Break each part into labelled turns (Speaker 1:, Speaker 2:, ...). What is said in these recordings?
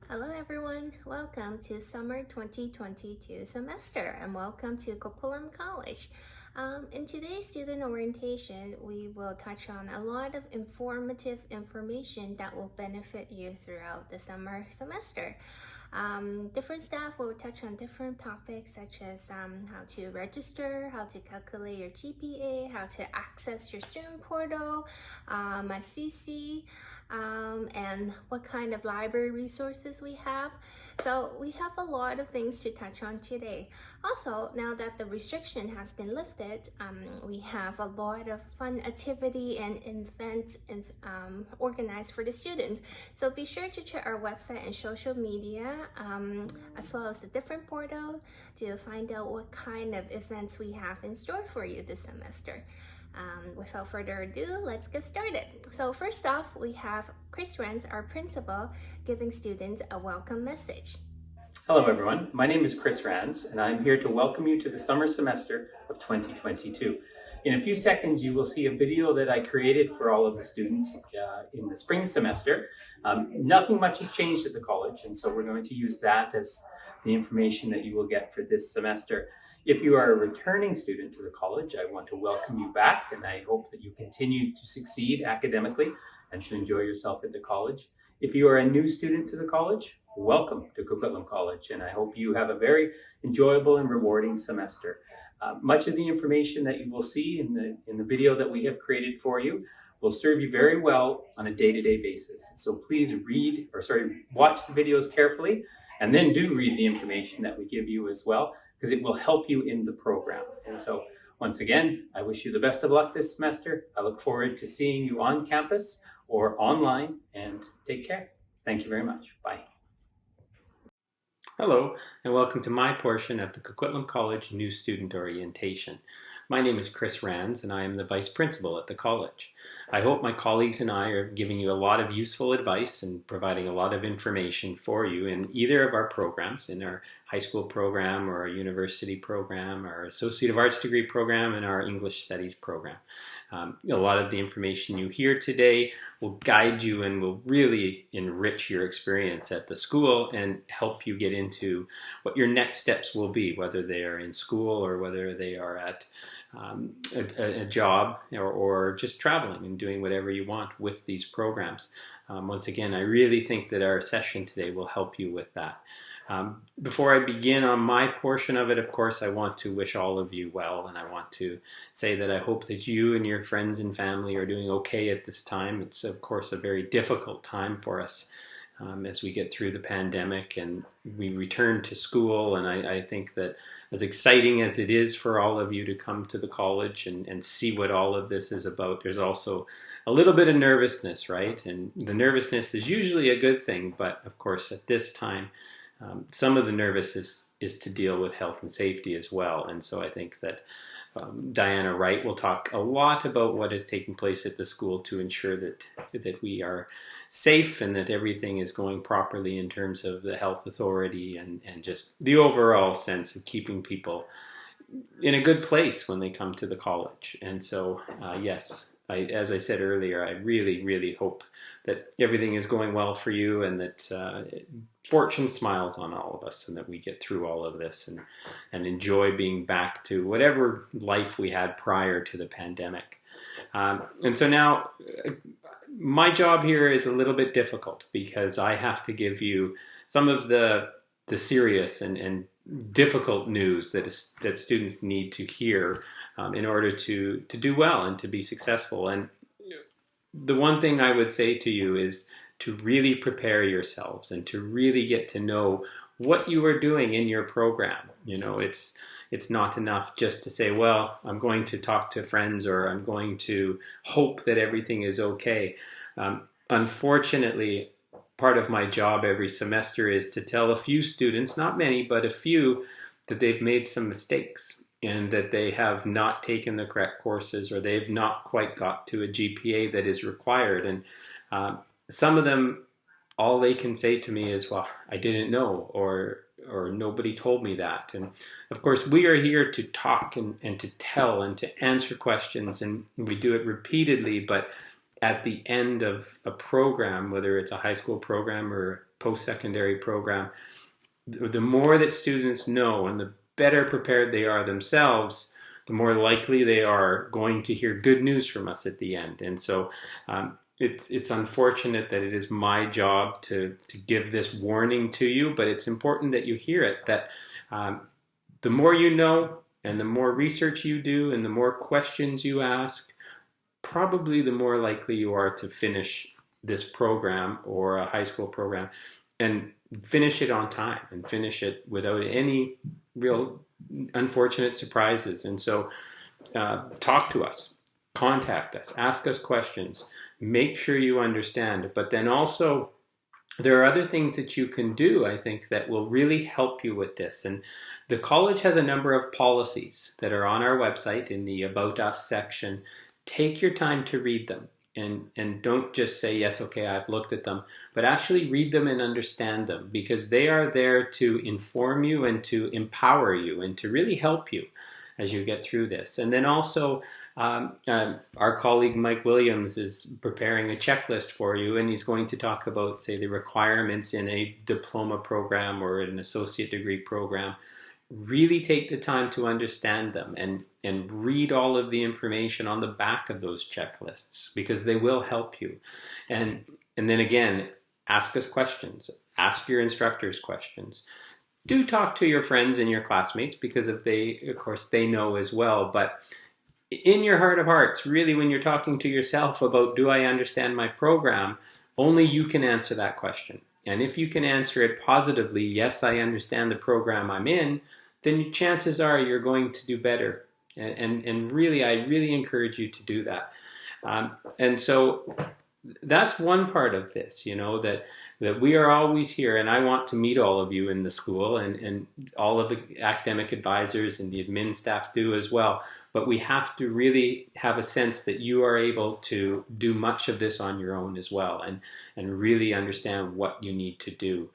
Speaker 1: Hello everyone, welcome to summer 2022 semester and welcome to Coquitlam College. In today's student orientation, we will touch on a lot of informative information that will benefit you throughout the summer semester. Different staff will touch on different topics such as how to register, how to calculate your GPA, how to access your student portal, Mycc, and what kind of library resources we have. So we have a lot of things to touch on today. Also, now that the restriction has been lifted, we have a lot of fun activity and events organized for the students. So be sure to check our website and social media, as well as the different portal to find out what kind of events we have in store for you this semester. Without further ado, let's get started. So first off, we have Chris Renz, our principal, giving students a welcome message.
Speaker 2: Hello everyone, my name is Chris Rands and I'm here to welcome you to the summer semester of 2022. In a few seconds you will see a video that I created for all of the students in the spring semester. Nothing much has changed at the college, and so we're going to use that as the information that you will get for this semester. If you are a returning student to the college, I want to welcome you back, and I hope that you continue to succeed academically and to enjoy yourself at the college. If you are a new student to the college, welcome to Coquitlam College, and I hope you have a very enjoyable and rewarding semester. Much of the information that you will see in the video that we have created for you will serve you very well on a day-to-day basis. So please watch the videos carefully, and then do read the information that we give you as well, because it will help you in the program. And so once again, I wish you the best of luck this semester. I look forward to seeing you on campus or online, and take care. Thank you very much. Bye.
Speaker 3: Hello, and welcome to my portion of the Coquitlam College New Student Orientation. My name is Chris Rands, and I am the Vice Principal at the college. I hope my colleagues and I are giving you a lot of useful advice and providing a lot of information for you in either of our programs, in our high school program or our university program, our Associate of Arts degree program, and our English Studies program. A lot of the information you hear today will guide you and will really enrich your experience at the school and help you get into what your next steps will be, whether they are in school or whether they are at a job or just traveling and doing whatever you want with these programs. Once again, I really think that our session today will help you with that. Before I begin on my portion of it, of course, I want to wish all of you well, and I want to say that I hope that you and your friends and family are doing okay at this time. It's, of course, a very difficult time for us as we get through the pandemic and we return to school. And I think that as exciting as it is for all of you to come to the college and see what all of this is about, there's also a little bit of nervousness, right? And the nervousness is usually a good thing, but of course at this time, some of the nervousness is to deal with health and safety as well. And so I think that Diana Wright will talk a lot about what is taking place at the school to ensure that we are safe and that everything is going properly in terms of the health authority and just the overall sense of keeping people in a good place when they come to the college. And so, yes, as I said earlier, I really, really hope that everything is going well for you and that fortune smiles on all of us and that we get through all of this and enjoy being back to whatever life we had prior to the pandemic. And so now my job here is a little bit difficult because I have to give you some of the serious and difficult news that students need to hear in order to do well and to be successful. And the one thing I would say to you is to really prepare yourselves and to really get to know what you are doing in your program. You know, it's not enough just to say, well, I'm going to talk to friends or I'm going to hope that everything is okay. Unfortunately, part of my job every semester is to tell a few students, not many, but a few, that they've made some mistakes and that they have not taken the correct courses or they've not quite got to a GPA that is required. And some of them, all they can say to me is, well, I didn't know, or nobody told me that. And of course, we are here to talk and to tell and to answer questions, and we do it repeatedly. But at the end of a program, whether it's a high school program or post-secondary program, the more that students know and the better prepared they are themselves, the more likely they are going to hear good news from us at the end. And so it's unfortunate that it is my job to give this warning to you, but it's important that you hear it, that the more you know and the more research you do and the more questions you ask, probably the more likely you are to finish this program or a high school program and finish it on time and finish it without any real unfortunate surprises. And so talk to us, contact us, ask us questions, make sure you understand. But then also there are other things that you can do, I think, that will really help you with this. And the college has a number of policies that are on our website in the About Us section. Take your time to read them. And don't just say, yes, okay, I've looked at them, but actually read them and understand them, because they are there to inform you and to empower you and to really help you as you get through this. And then also our colleague Mike Williams is preparing a checklist for you, and he's going to talk about, say, the requirements in a diploma program or an associate degree program. Really take the time to understand them and read all of the information on the back of those checklists, because they will help you. And then again, ask us questions. Ask your instructors questions. Do talk to your friends and your classmates, because of course, they know as well. But in your heart of hearts, really, when you're talking to yourself about, do I understand my program, only you can answer that question. And if you can answer it positively, yes, I understand the program I'm in, then chances are you're going to do better. And really, I really encourage you to do that. And so that's one part of this, that we are always here, and I want to meet all of you in the school, and all of the academic advisors and the admin staff do as well. But we have to really have a sense that you are able to do much of this on your own as well, and really understand what you need to do.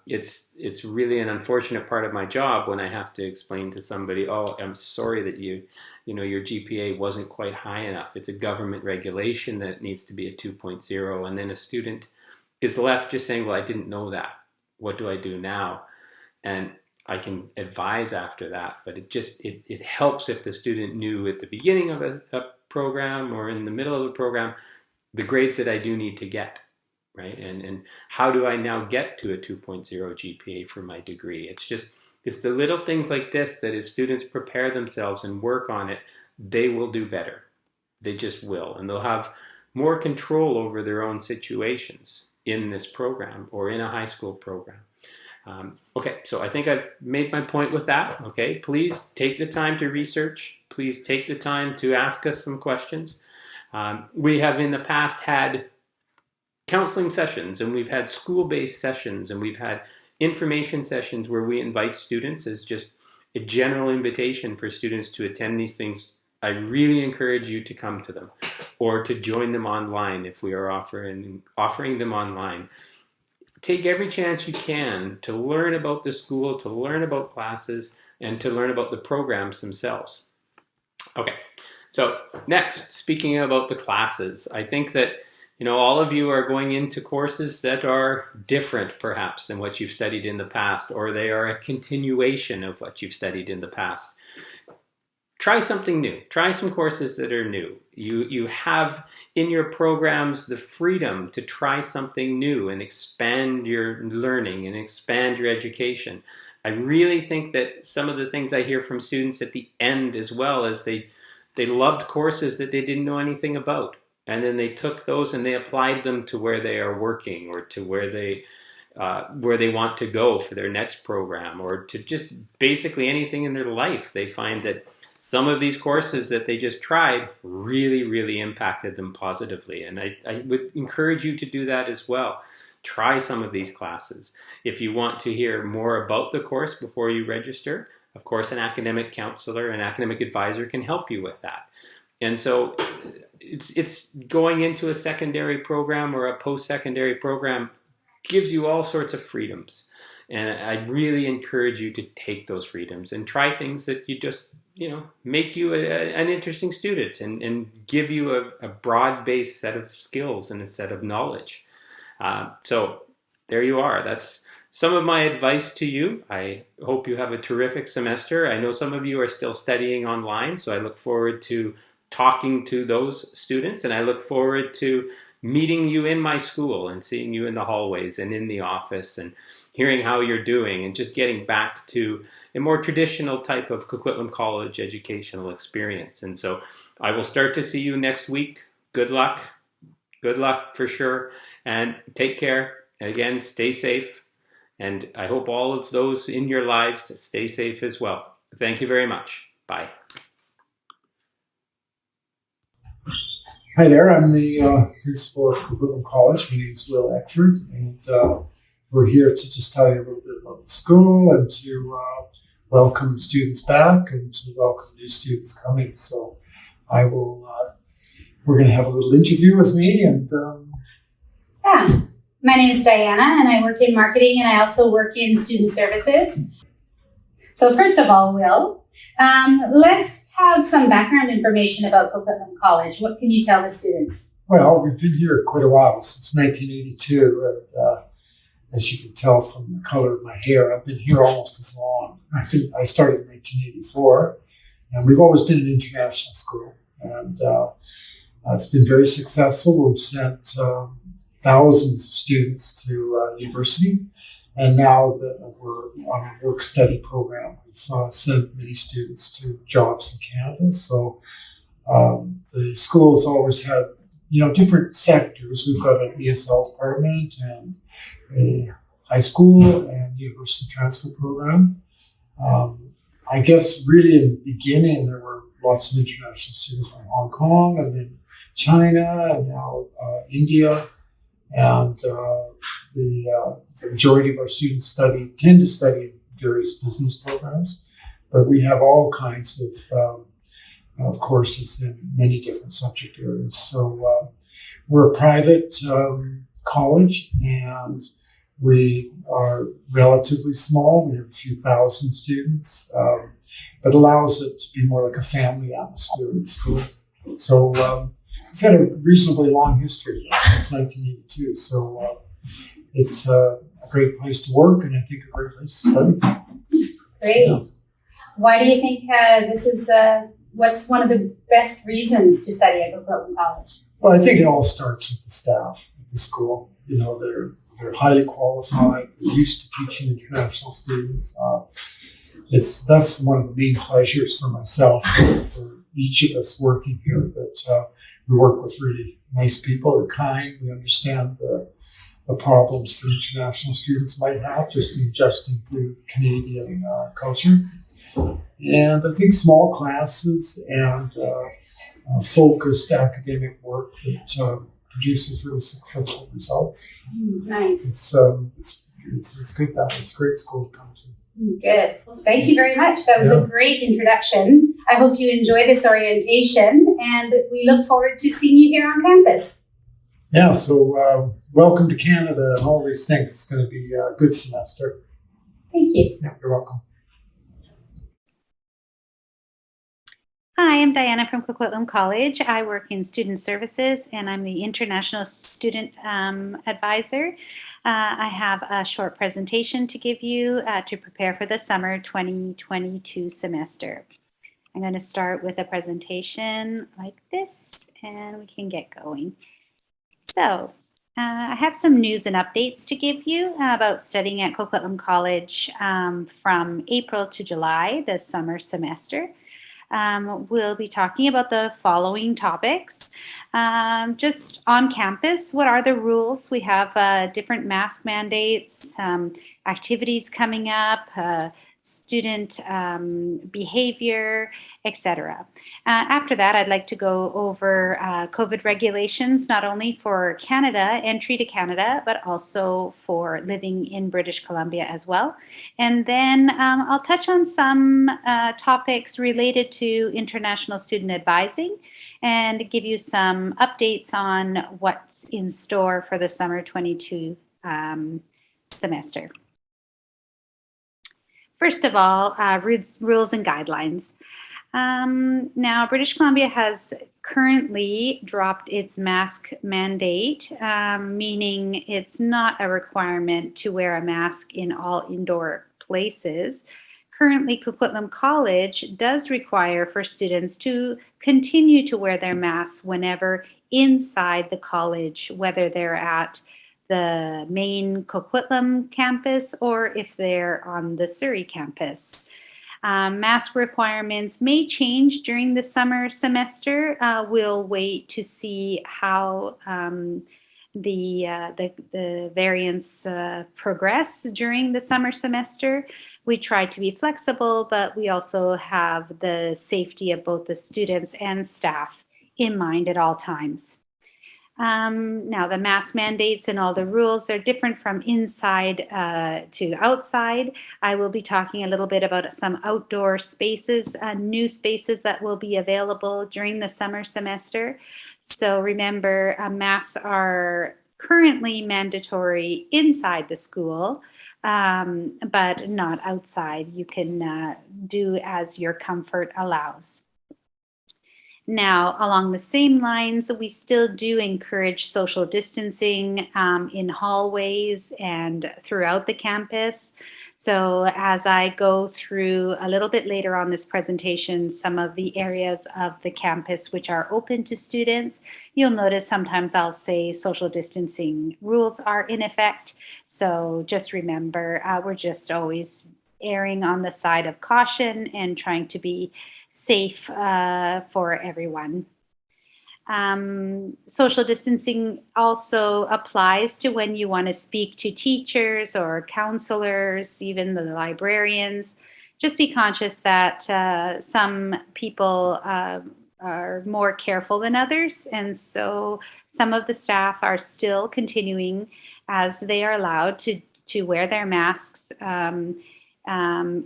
Speaker 3: It's really an unfortunate part of my job when I have to explain to somebody, oh, I'm sorry that your GPA wasn't quite high enough. It's a government regulation that it needs to be a 2.0, and then a student is left just saying, well, I didn't know that. What do I do now? And I can advise after that, but it helps if the student knew at the beginning of a program or in the middle of the program the grades that I do need to get, right? And how do I now get to a 2.0 GPA for my degree? It's the little things like this that if students prepare themselves and work on it, they will do better. They just will. And they'll have more control over their own situations in this program or in a high school program. Okay, so I think I've made my point with that. Okay, please take the time to research. Please take the time to ask us some questions. We have in the past had counseling sessions, and we've had school-based sessions, and we've had information sessions where we invite students as just a general invitation for students to attend these things. I really encourage you to come to them or to join them online if we are offering them online. Take every chance you can to learn about the school, to learn about classes, and to learn about the programs themselves. Okay, so next, speaking about the classes, I think that all of you are going into courses that are different perhaps than what you've studied in the past, or they are a continuation of what you've studied in the past. Try something new. Try some courses that are new. You have in your programs the freedom to try something new and expand your learning and expand your education. I really think that some of the things I hear from students at the end as well is they loved courses that they didn't know anything about. And then they took those and they applied them to where they are working or to where they want to go for their next program, or to just basically anything in their life. They find that some of these courses that they just tried really, really impacted them positively. And I would encourage you to do that as well. Try some of these classes. If you want to hear more about the course before you register, of course, an academic counselor, an academic advisor can help you with that. And so it's going into a secondary program or a post-secondary program gives you all sorts of freedoms. And I really encourage you to take those freedoms and try things that you just, make you an interesting student and give you a broad-based set of skills and a set of knowledge. So there you are. That's some of my advice to you. I hope you have a terrific semester. I know some of you are still studying online, so I look forward to talking to those students, and I look forward to meeting you in my school and seeing you in the hallways and in the office and hearing how you're doing and just getting back to a more traditional type of Coquitlam College educational experience. And so I will start to see you next week. Good luck. Good luck for sure. And take care. Again, stay safe. And I hope all of those in your lives stay safe as well. Thank you very much. Bye.
Speaker 4: Hi there, I'm the principal of Coquitlam College. My name is Will Eckford, and we're here to just tell you a little bit about the school and to welcome students back and to welcome new students coming. So I will, we're going to have a little interview with me and
Speaker 5: Yeah, my name is Diana and I work in marketing and I also work in student services. So first of all, Will, let's have some background information about Coquitlam College. What can you tell the students?
Speaker 4: well, we've been here quite a while, since 1982. And as you can tell from the color of my hair, I've been here almost as long. I think I started in 1984, and we've always been an international school. And it's been very successful. We've sent thousands of students to university, and now that we're on a work-study program, we've sent many students to jobs in Canada. So the school has always had, different sectors. We've got an ESL department and a high school and university transfer program. I guess really in the beginning, there were lots of international students from Hong Kong and then China and now India. And the majority of our students tend to study various business programs, but we have all kinds of courses in many different subject areas. So we're a private college, and we are relatively small. We have a few thousand students, but allows it to be more like a family atmosphere in school. So we've had a reasonably long history since 1982. So it's a great place to work, and I think a great place to study.
Speaker 5: Great.
Speaker 4: Yeah.
Speaker 5: Why do you think this is, what's one of the best reasons to study at Coquitlam College?
Speaker 4: Well, I think it all starts with the staff at the school. They're highly qualified. They're used to teaching international students. That's one of the main pleasures for myself, for each of us working here, that we work with really nice people. They're kind. We understand the problems that international students might have just adjusting to Canadian culture. And I think small classes and focused academic work that produces really successful results.
Speaker 5: Nice.
Speaker 4: It's good. It's a great school to come to.
Speaker 5: Good. Thank you very much. That was a great introduction. I hope you enjoy this orientation, and we look forward to seeing you here on campus.
Speaker 4: Yeah, so welcome to Canada and all these things. It's going to be a good semester.
Speaker 5: Thank you.
Speaker 4: Yeah, you're welcome.
Speaker 6: Hi, I'm Diana from Coquitlam College. I work in student services and I'm the international student advisor. I have a short presentation to give you to prepare for the summer 2022 semester. I'm going to start with a presentation like this and we can get going. So I have some news and updates to give you about studying at Coquitlam College from April to July, the summer semester. We'll be talking about the following topics. Just on campus, what are the rules? We have different mask mandates, activities coming up, student behavior, etc. After that, I'd like to go over COVID regulations, not only for Canada, entry to Canada, but also for living in British Columbia as well. And then I'll touch on some topics related to international student advising and give you some updates on what's in store for the summer 22 semester. First of all, rules and guidelines. Now, British Columbia has currently dropped its mask mandate, meaning it's not a requirement to wear a mask in all indoor places. Currently, Coquitlam College does require for students to continue to wear their masks whenever inside the college, whether they're at the main Coquitlam campus or if they're on the Surrey campus. Mask requirements may change during the summer semester. We'll wait to see how the variants progress during the summer semester. We try to be flexible, but we also have the safety of both the students and staff in mind at all times. Now, the mask mandates and all the rules are different from inside to outside. I will be talking a little bit about some outdoor spaces, new spaces that will be available during the summer semester. So remember, masks are currently mandatory inside the school, but not outside. You can do as your comfort allows. Now, along the same lines, we still do encourage social distancing in hallways and throughout the campus. So as I go through a little bit later on this presentation, some of the areas of the campus which are open to students, you'll notice sometimes I'll say social distancing rules are in effect. So just remember, we're just always erring on the side of caution and trying to be safe for everyone. Social distancing also applies to when you want to speak to teachers or counselors, even the librarians. Just be conscious that some people are more careful than others, and so some of the staff are still continuing, as they are allowed, to wear their masks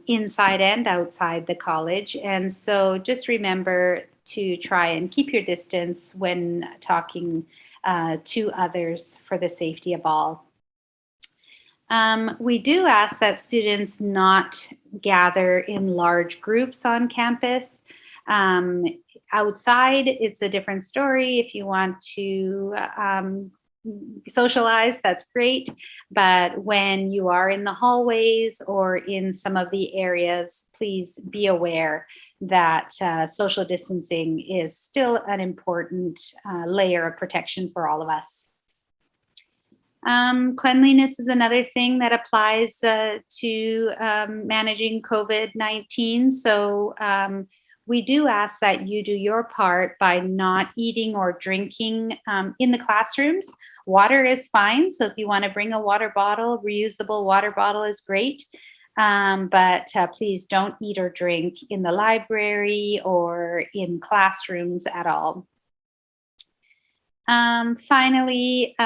Speaker 6: inside and outside the college. And so just remember to try and keep your distance when talking to others for the safety of all. We do ask that students not gather in large groups on campus. Outside, it's a different story. If you want to socialize, that's great. But when you are in the hallways or in some of the areas, please be aware that social distancing is still an important layer of protection for all of us. Cleanliness is another thing that applies to managing COVID-19. So we do ask that you do your part by not eating or drinking in the classrooms. Water is fine. So if you want to bring a water bottle, reusable water bottle is great. But please don't eat or drink in the library or in classrooms at all. Finally,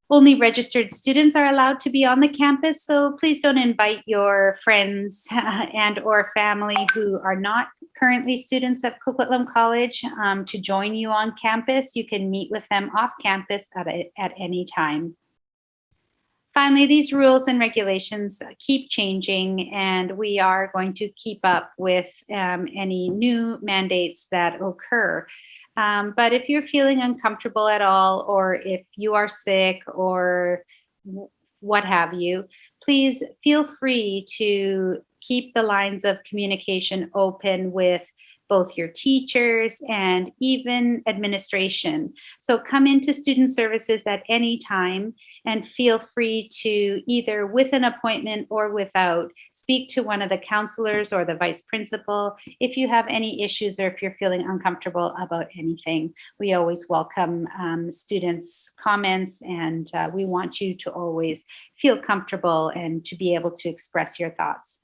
Speaker 6: only registered students are allowed to be on the campus, so please don't invite your friends and or family who are not currently students at Coquitlam College to join you on campus. You can meet with them off campus at any time. Finally, these rules and regulations keep changing, and we are going to keep up with any new mandates that occur. But if you're feeling uncomfortable at all, or if you are sick or what have you, please feel free to keep the lines of communication open with both your teachers and even administration. So come into student services at any time and feel free to, either with an appointment or without, speak to one of the counselors or the vice principal if you have any issues or if you're feeling uncomfortable about anything. We always welcome students' comments, and we want you to always feel comfortable and to be able to express your thoughts.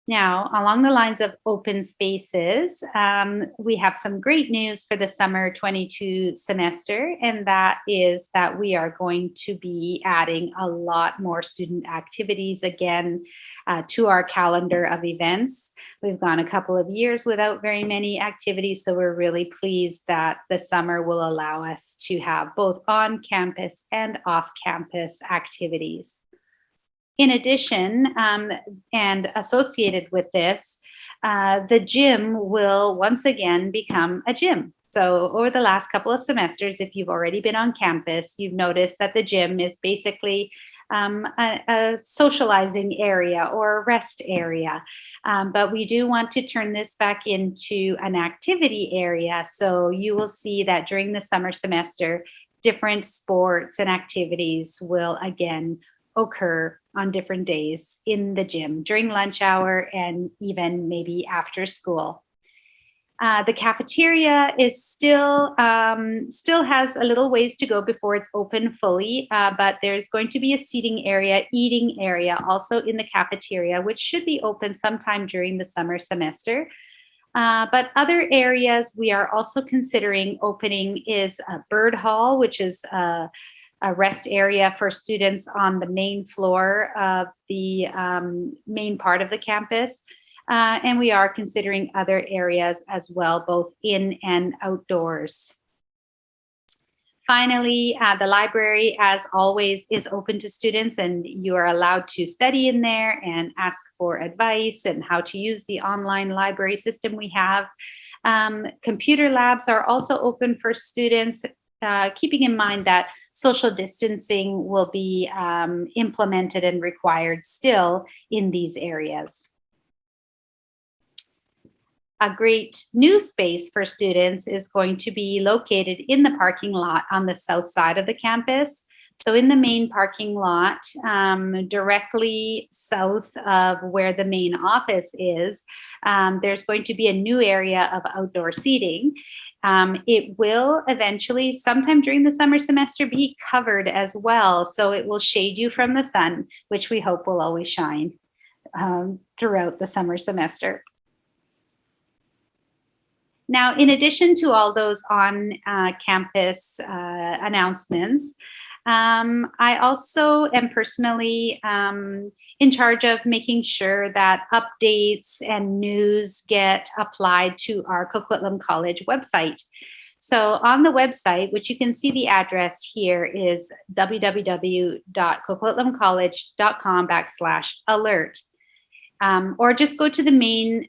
Speaker 6: Now, along the lines of open spaces, we have some great news for the summer 22 semester, and that is that we are going to be adding a lot more student activities again to our calendar of events. We've gone a couple of years without very many activities, so we're really pleased that the summer will allow us to have both on-campus and off-campus activities. In addition, and associated with this, the gym will once again become a gym. So over the last couple of semesters, if you've already been on campus, you've noticed that the gym is basically a socializing area or a rest area. But we do want to turn this back into an activity area. So you will see that during the summer semester, different sports and activities will again occur on different days in the gym during lunch hour and even maybe after school. The cafeteria is still has a little ways to go before it's open fully, but there's going to be a seating area, eating area also in the cafeteria, which should be open sometime during the summer semester. But other areas we are also considering opening is a bird hall, which is a rest area for students on the main floor of the main part of the campus. And we are considering other areas as well, both in and outdoors. Finally, the library, as always, is open to students, and you are allowed to study in there and ask for advice and how to use the online library system we have. Computer labs are also open for students, keeping in mind that social distancing will be implemented and required still in these areas. A great new space for students is going to be located in the parking lot on the south side of the campus. So in the main parking lot, directly south of where the main office is, there's going to be a new area of outdoor seating. It will eventually, sometime during the summer semester, be covered as well. So it will shade you from the sun, which we hope will always shine throughout the summer semester. Now, in addition to all those on-campus announcements, I also am personally in charge of making sure that updates and news get applied to our Coquitlam College website. So on the website, which you can see the address here, is www.coquitlamcollege.com/alert, or just go to the main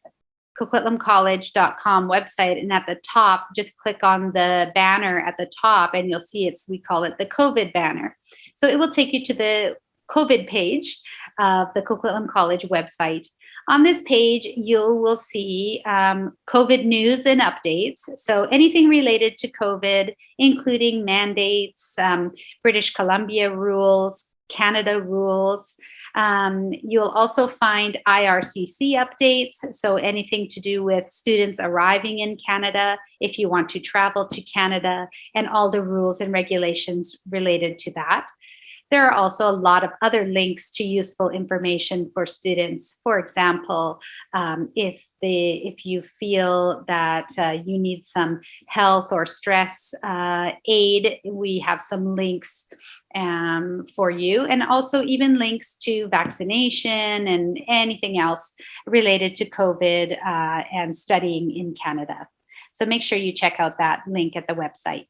Speaker 6: coquitlamcollege.com website, and at the top, just click on the banner at the top, and you'll see we call it the COVID banner. So it will take you to the COVID page of the Coquitlam College website. On this page, you will see COVID news and updates. So anything related to COVID, including mandates, British Columbia rules, Canada rules. You'll also find IRCC updates, so anything to do with students arriving in Canada, if you want to travel to Canada, and all the rules and regulations related to that. There are also a lot of other links to useful information for students. For example, if you feel that you need some health or stress aid, we have some links for you, and also even links to vaccination and anything else related to COVID and studying in Canada. So make sure you check out that link at the website.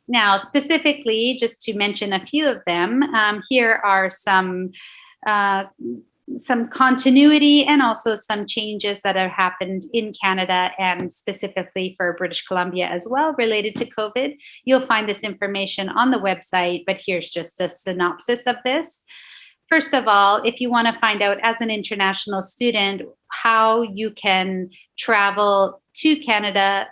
Speaker 6: Now, specifically, just to mention a few of them, here are some continuity and also some changes that have happened in Canada and specifically for British Columbia as well related to COVID. You'll find this information on the website, but here's just a synopsis of this. First of all, if you want to find out as an international student how you can travel to Canada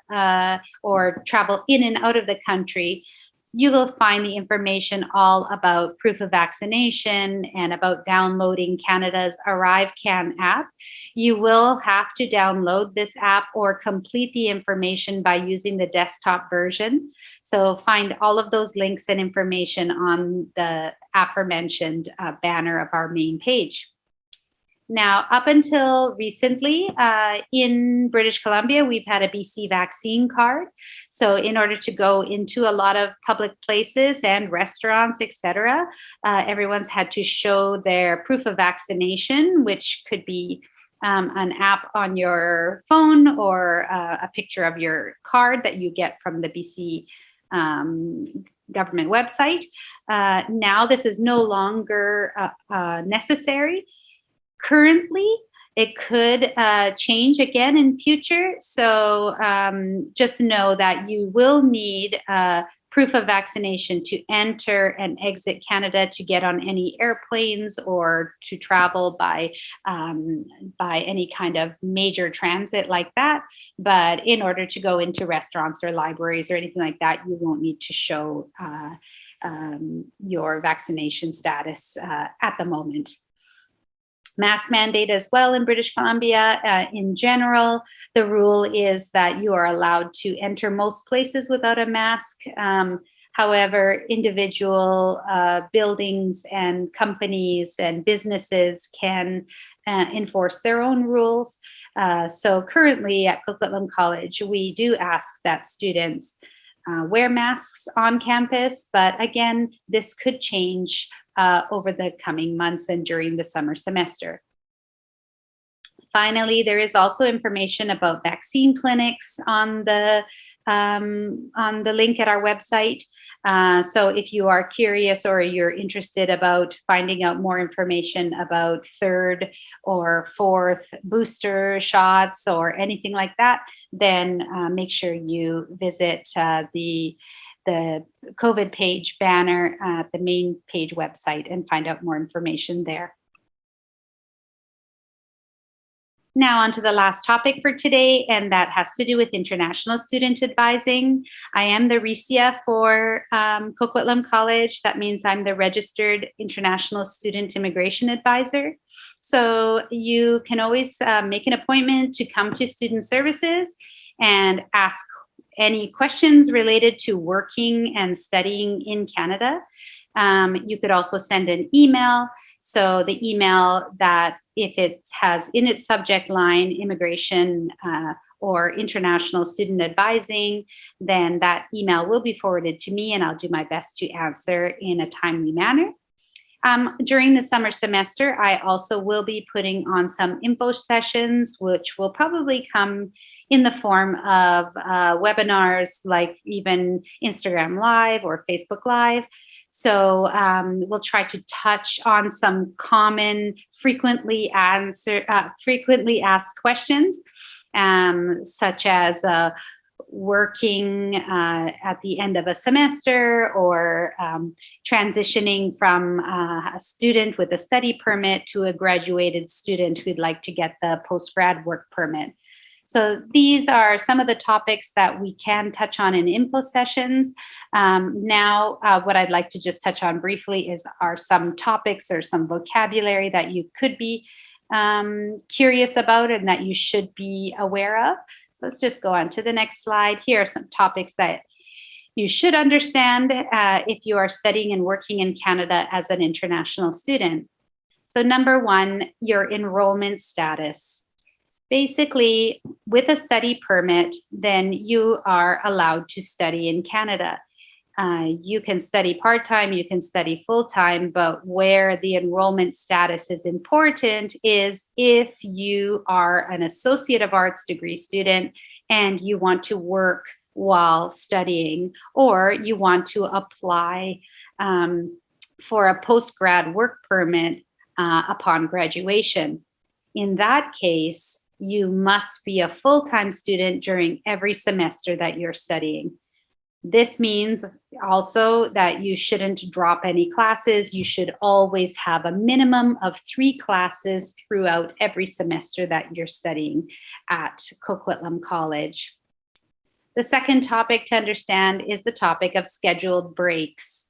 Speaker 6: or travel in and out of the country, you will find the information all about proof of vaccination and about downloading Canada's ArriveCan app. You will have to download this app or complete the information by using the desktop version. So find all of those links and information on the aforementioned banner of our main page. Now, up until recently, in British Columbia, we've had a BC vaccine card. So in order to go into a lot of public places and restaurants, etc., everyone's had to show their proof of vaccination, which could be an app on your phone or a picture of your card that you get from the BC government website. Now this is no longer necessary. Currently, it could change again in future. So just know that you will need proof of vaccination to enter and exit Canada, to get on any airplanes or to travel by any kind of major transit like that. But in order to go into restaurants or libraries or anything like that, you won't need to show your vaccination status at the moment. Mask mandate as well in British Columbia. In general, the rule is that you are allowed to enter most places without a mask. However, individual buildings and companies and businesses can enforce their own rules. So currently at Coquitlam College, we do ask that students wear masks on campus, but again, this could change over the coming months and during the summer semester. Finally, there is also information about vaccine clinics on the link at our website. So if you are curious or you're interested about finding out more information about third or fourth booster shots or anything like that, then make sure you visit the COVID page banner at the main page website and find out more information there. Now on to the last topic for today, and that has to do with international student advising. I am the RISIA for Coquitlam College. That means I'm the Registered International Student Immigration Advisor. So you can always make an appointment to come to Student Services and ask any questions related to working and studying in Canada. You could also send an email. So the email that, if it has in its subject line immigration or international student advising, then that email will be forwarded to me and I'll do my best to answer in a timely manner. During the summer semester, I also will be putting on some info sessions, which will probably come in the form of webinars, like even Instagram Live or Facebook Live. So we'll try to touch on some common, frequently asked questions, such as working at the end of a semester, or transitioning from a student with a study permit to a graduated student who'd like to get the post-grad work permit. So these are some of the topics that we can touch on in info sessions. Now, what I'd like to just touch on briefly are some topics or some vocabulary that you could be curious about and that you should be aware of. So let's just go on to the next slide. Here are some topics that you should understand if you are studying and working in Canada as an international student. So number one, your enrollment status. Basically, with a study permit, then you are allowed to study in Canada. You can study part-time, you can study full-time, but where the enrollment status is important is if you are an Associate of Arts degree student and you want to work while studying, or you want to apply for a post-grad work permit upon graduation. In that case, you must be a full-time student during every semester that you're studying. This means also that you shouldn't drop any classes. You should always have a minimum of 3 classes throughout every semester that you're studying at Coquitlam College. The second topic to understand is the topic of scheduled breaks.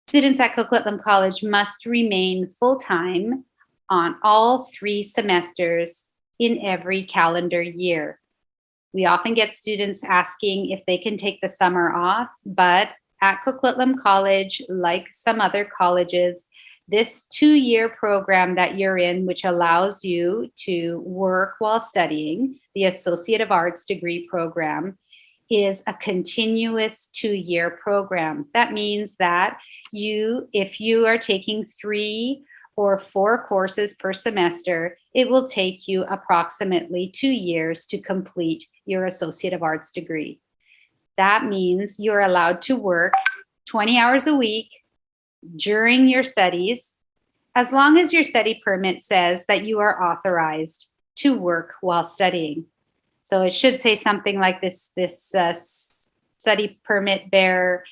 Speaker 6: Students at Coquitlam College must remain full-time on all 3 semesters in every calendar year. We often get students asking if they can take the summer off, but at Coquitlam College, like some other colleges, this 2-year program that you're in, which allows you to work while studying, the Associate of Arts degree program, is a continuous 2-year program. That means that if you are taking 3 or 4 courses per semester, it will take you approximately 2 years to complete your Associate of Arts degree. That means you're allowed to work 20 hours a week during your studies, as long as your study permit says that you are authorized to work while studying. So it should say something like this study permit bearer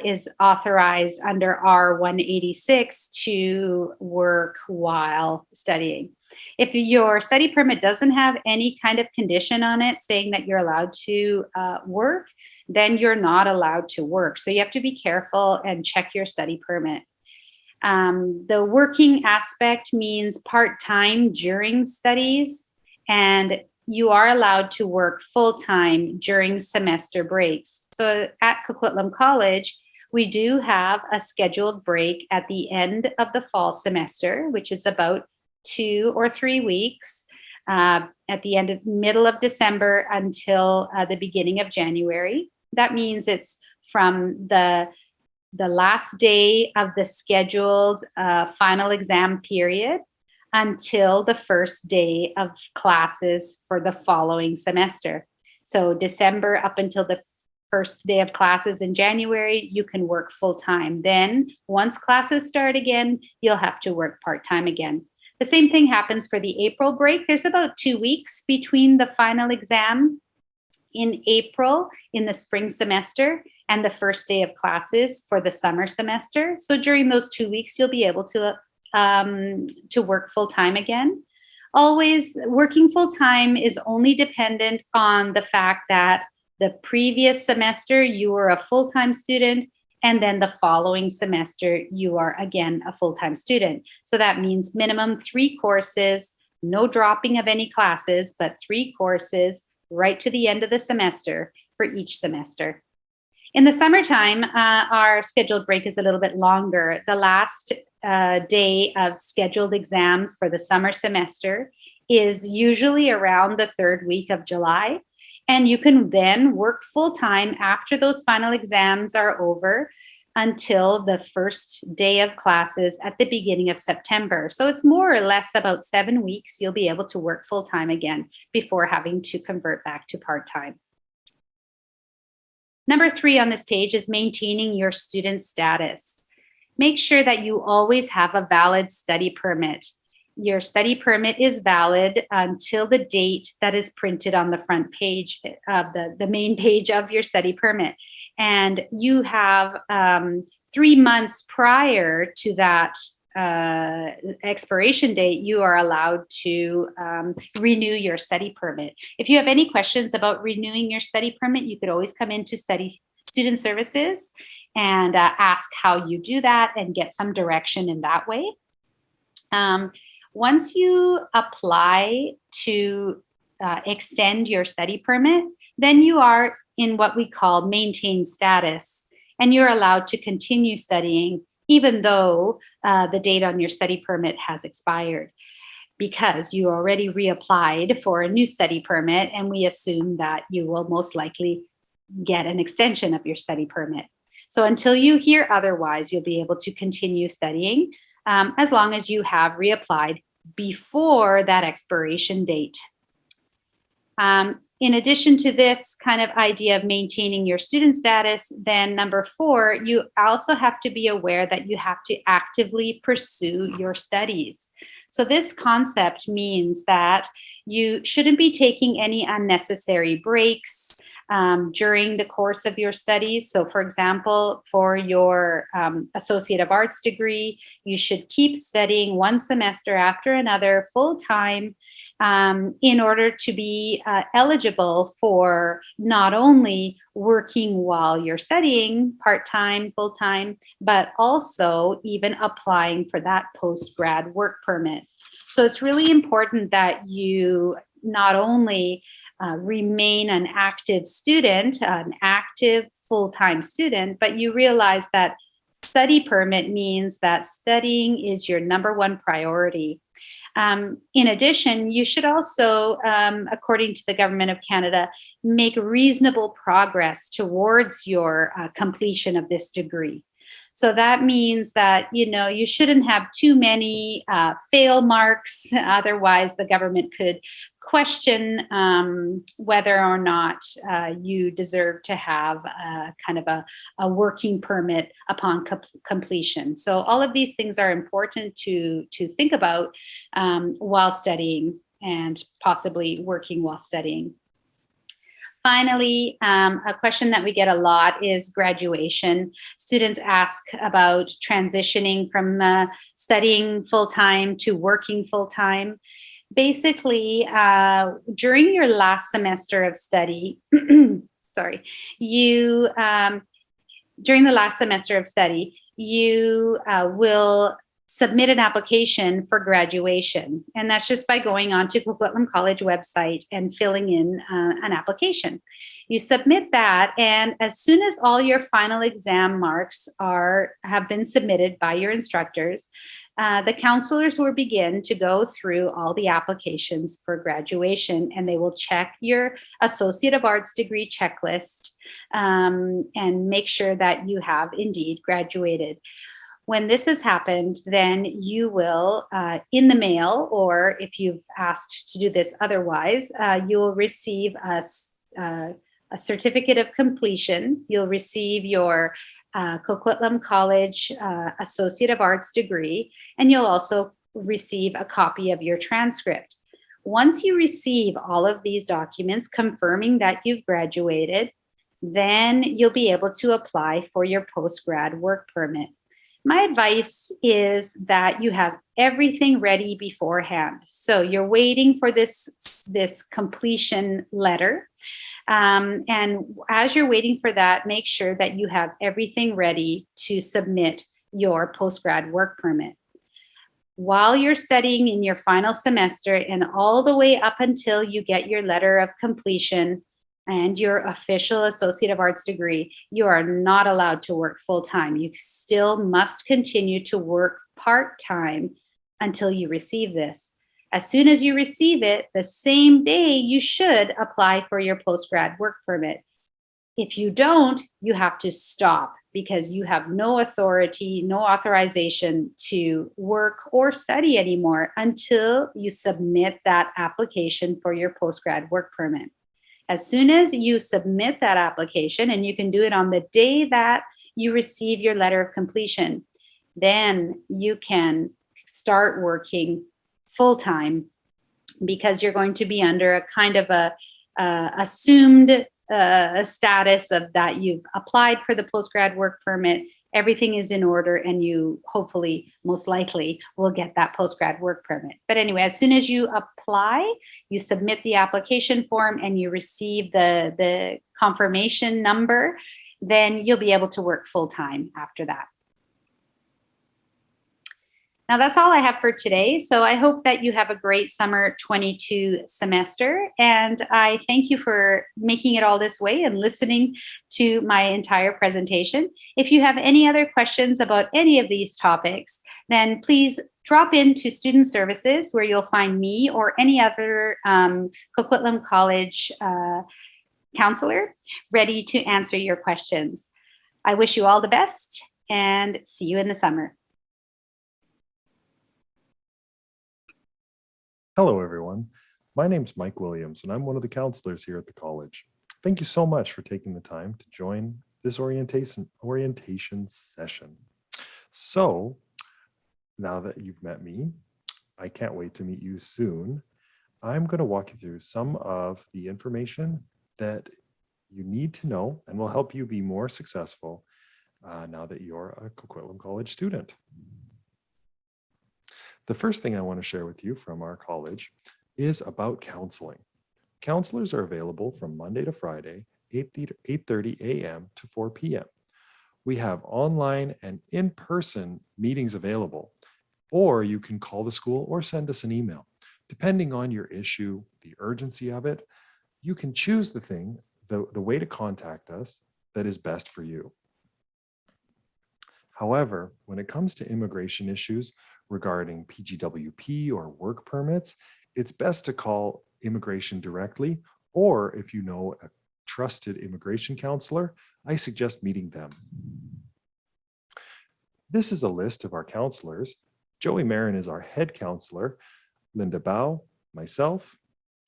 Speaker 6: is authorized under R186 to work while studying. If your study permit doesn't have any kind of condition on it saying that you're allowed to work, then you're not allowed to work. So you have to be careful and check your study permit. The working aspect means part-time during studies, and you are allowed to work full-time during semester breaks. So at Coquitlam College, we do have a scheduled break at the end of the fall semester, which is about 2 or 3 weeks, at the middle of December until the beginning of January. That means it's from the last day of the scheduled final exam period until the first day of classes for the following semester. So December up until the first day of classes in January, you can work full time. Then once classes start again, you'll have to work part-time again. The same thing happens for the April break. There's about 2 weeks between the final exam in April in the spring semester and the first day of classes for the summer semester. So during those 2 weeks, you'll be able to work full time again. Always working full time is only dependent on the fact that the previous semester you were a full-time student, and then the following semester you are again a full-time student. So that means minimum 3 courses, no dropping of any classes, but 3 courses right to the end of the semester for each semester. In the summertime, our scheduled break is a little bit longer. The last day of scheduled exams for the summer semester is usually around the 3rd week of July. And you can then work full-time after those final exams are over until the first day of classes at the beginning of September. So it's more or less about 7 weeks you'll be able to work full-time again before having to convert back to part-time. Number 3 on this page is maintaining your student status. Make sure that you always have a valid study permit. Your study permit is valid until the date that is printed on the front page of the main page of your study permit. And you have 3 months prior to that expiration date, you are allowed to renew your study permit. If you have any questions about renewing your study permit, you could always come into student services and ask how you do that and get some direction in that way. Once you apply to extend your study permit, then you are in what we call maintained status, and you're allowed to continue studying even though the date on your study permit has expired, because you already reapplied for a new study permit, and we assume that you will most likely get an extension of your study permit. So until you hear otherwise, you'll be able to continue studying as long as you have reapplied before that expiration date. In addition to this kind of idea of maintaining your student status, then number 4, you also have to be aware that you have to actively pursue your studies. So this concept means that you shouldn't be taking any unnecessary breaks during the course of your studies. So for example, for your Associate of Arts degree, you should keep studying one semester after another full-time in order to be eligible for not only working while you're studying part-time, full-time, but also even applying for that post-grad work permit. So it's really important that you not only remain an active student, an active full-time student, but you realize that study permit means that studying is your number 1 priority. In addition, you should also, according to the Government of Canada, make reasonable progress towards your completion of this degree. So that means that, you shouldn't have too many fail marks. Otherwise, the government could question whether or not you deserve to have kind of a working permit upon completion. So all of these things are important to think about while studying and possibly working while studying. Finally, a question that we get a lot is graduation. Students ask about transitioning from studying full-time to working full-time. Basically, during your last semester of study, sorry, during the last semester of study, you will submit an application for graduation. And that's just by going on to Coquitlam College website and filling in an application. You submit that, and as soon as all your final exam marks have been submitted by your instructors, the counselors will begin to go through all the applications for graduation, and they will check your Associate of Arts degree checklist and make sure that you have indeed graduated. When this has happened, then you will, in the mail, or if you've asked to do this otherwise, you will receive a certificate of completion. You'll receive your Coquitlam College Associate of Arts degree, and you'll also receive a copy of your transcript. Once you receive all of these documents confirming that you've graduated, then you'll be able to apply for your post-grad work permit. My advice is that you have everything ready beforehand. So you're waiting for this completion letter. And as you're waiting for that, make sure that you have everything ready to submit your post-grad work permit. While you're studying in your final semester and all the way up until you get your letter of completion and your official Associate of Arts degree, you are not allowed to work full-time. You still must continue to work part-time until you receive this. As soon as you receive it, the same day you should apply for your post-grad work permit. If you don't, you have to stop because you have no authority, no authorization to work or study anymore until you submit that application for your post-grad work permit. As soon as you submit that application, and you can do it on the day that you receive your letter of completion, then you can start working full-time because you're going to be under a kind of a assumed status of that you've applied for the post-grad work permit. Everything is in order, and you hopefully, most likely, will get that post-grad work permit. But anyway, as soon as you apply, you submit the application form and you receive the confirmation number, then you'll be able to work full-time after that. Now that's all I have for today. So I hope that you have a great summer 22 semester. And I thank you for making it all this way and listening to my entire presentation. If you have any other questions about any of these topics, then please drop into Student Services, where you'll find me or any other Coquitlam College counselor ready to answer your questions. I wish you all the best and see you in the summer.
Speaker 7: Hello, everyone. My name's Mike Williams, and I'm one of the counselors here at the college. Thank you so much for taking the time to join this orientation session. So, now that you've met me, I can't wait to meet you soon. I'm going to walk you through some of the information that you need to know and will help you be more successful now that you're a Coquitlam College student. The first thing I want to share with you from our college is about counseling. Counselors are available from Monday to Friday, 8:30 a.m. to 4 p.m. We have online and in-person meetings available, or you can call the school or send us an email. Depending on your issue, the urgency of it, you can choose the way to contact us that is best for you. However, when it comes to immigration issues regarding PGWP or work permits, it's best to call immigration directly, or if you know a trusted immigration counselor, I suggest meeting them. This is a list of our counselors. Joey Marin is our head counselor, Linda Bao, myself,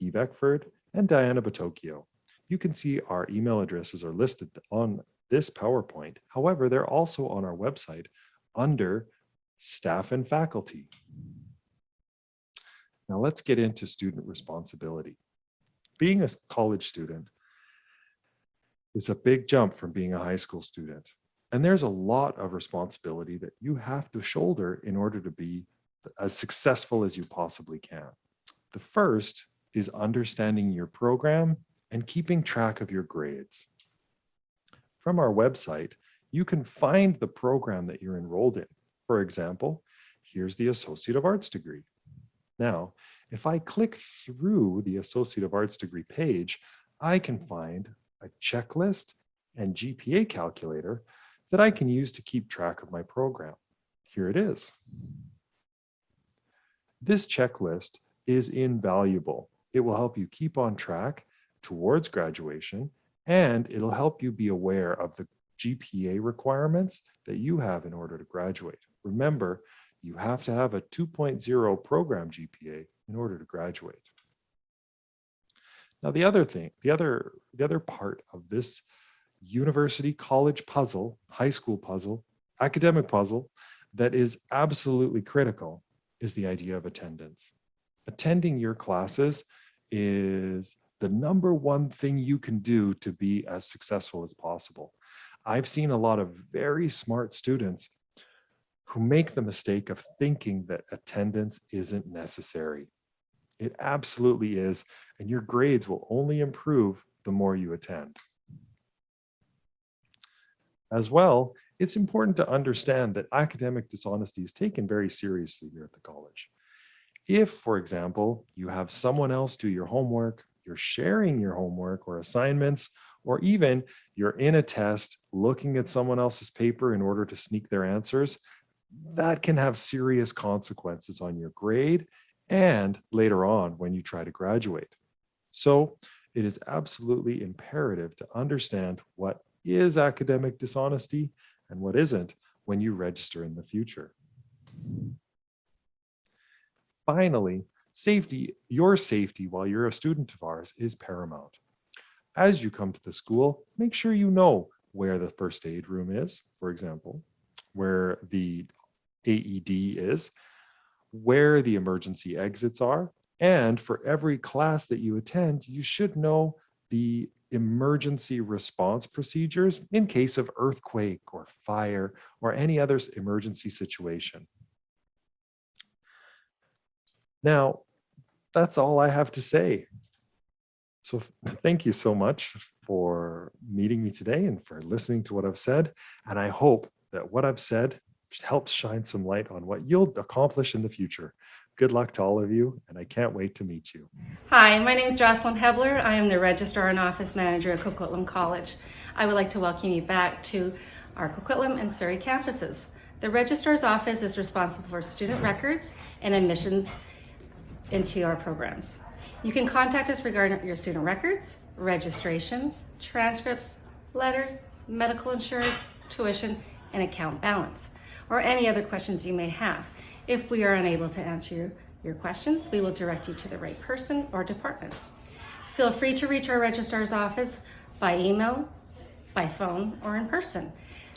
Speaker 7: Eve Eckford, and Diana Batocchio. You can see our email addresses are listed on this PowerPoint. However, they're also on our website under staff and faculty. Now let's get into student responsibility. Being a college student is a big jump from being a high school student. And there's a lot of responsibility that you have to shoulder in order to be as successful as you possibly can. The first is understanding your program and keeping track of your grades. From our website, you can find the program that you're enrolled in. For example, here's the Associate of Arts degree. Now, if I click through the Associate of Arts degree page, I can find a checklist and GPA calculator that I can use to keep track of my program. Here it is. This checklist is invaluable. It will help you keep on track towards graduation, and it'll help you be aware of the GPA requirements that you have in order to graduate. Remember, you have to have a 2.0 program GPA in order to graduate. Now, the other part of this university college puzzle, high school puzzle, academic puzzle that is absolutely critical is the idea of attendance. Attending your classes is the number one thing you can do to be as successful as possible. I've seen a lot of very smart students who make the mistake of thinking that attendance isn't necessary. It absolutely is, and your grades will only improve the more you attend. As well, it's important to understand that academic dishonesty is taken very seriously here at the college. If, for example, you have someone else do your homework, you're sharing your homework or assignments, or even you're in a test looking at someone else's paper in order to sneak their answers, that can have serious consequences on your grade and later on when you try to graduate. So it is absolutely imperative to understand what is academic dishonesty and what isn't when you register in the future. Finally, your safety while you're a student of ours is paramount. As you come to the school, make sure you know where the first aid room is, for example, where the AED is, where the emergency exits are, and for every class that you attend, you should know the emergency response procedures in case of earthquake or fire or any other emergency situation. Now, that's all I have to say. So thank you so much for meeting me today and for listening to what I've said. And I hope that what I've said helps shine some light on what you'll accomplish in the future. Good luck to all of you, and I can't wait to meet you.
Speaker 8: Hi, my name is Jocelyn Hebler. I am the Registrar and Office Manager at Coquitlam College. I would like to welcome you back to our Coquitlam and Surrey campuses. The Registrar's Office is responsible for student records and admissions into our programs. You can contact us regarding your student records, registration, transcripts, letters, medical insurance, tuition, and account balance, or any other questions you may have. If we are unable to answer your questions, we will direct you to the right person or department. Feel free to reach our Registrar's Office by email, by phone, or in person.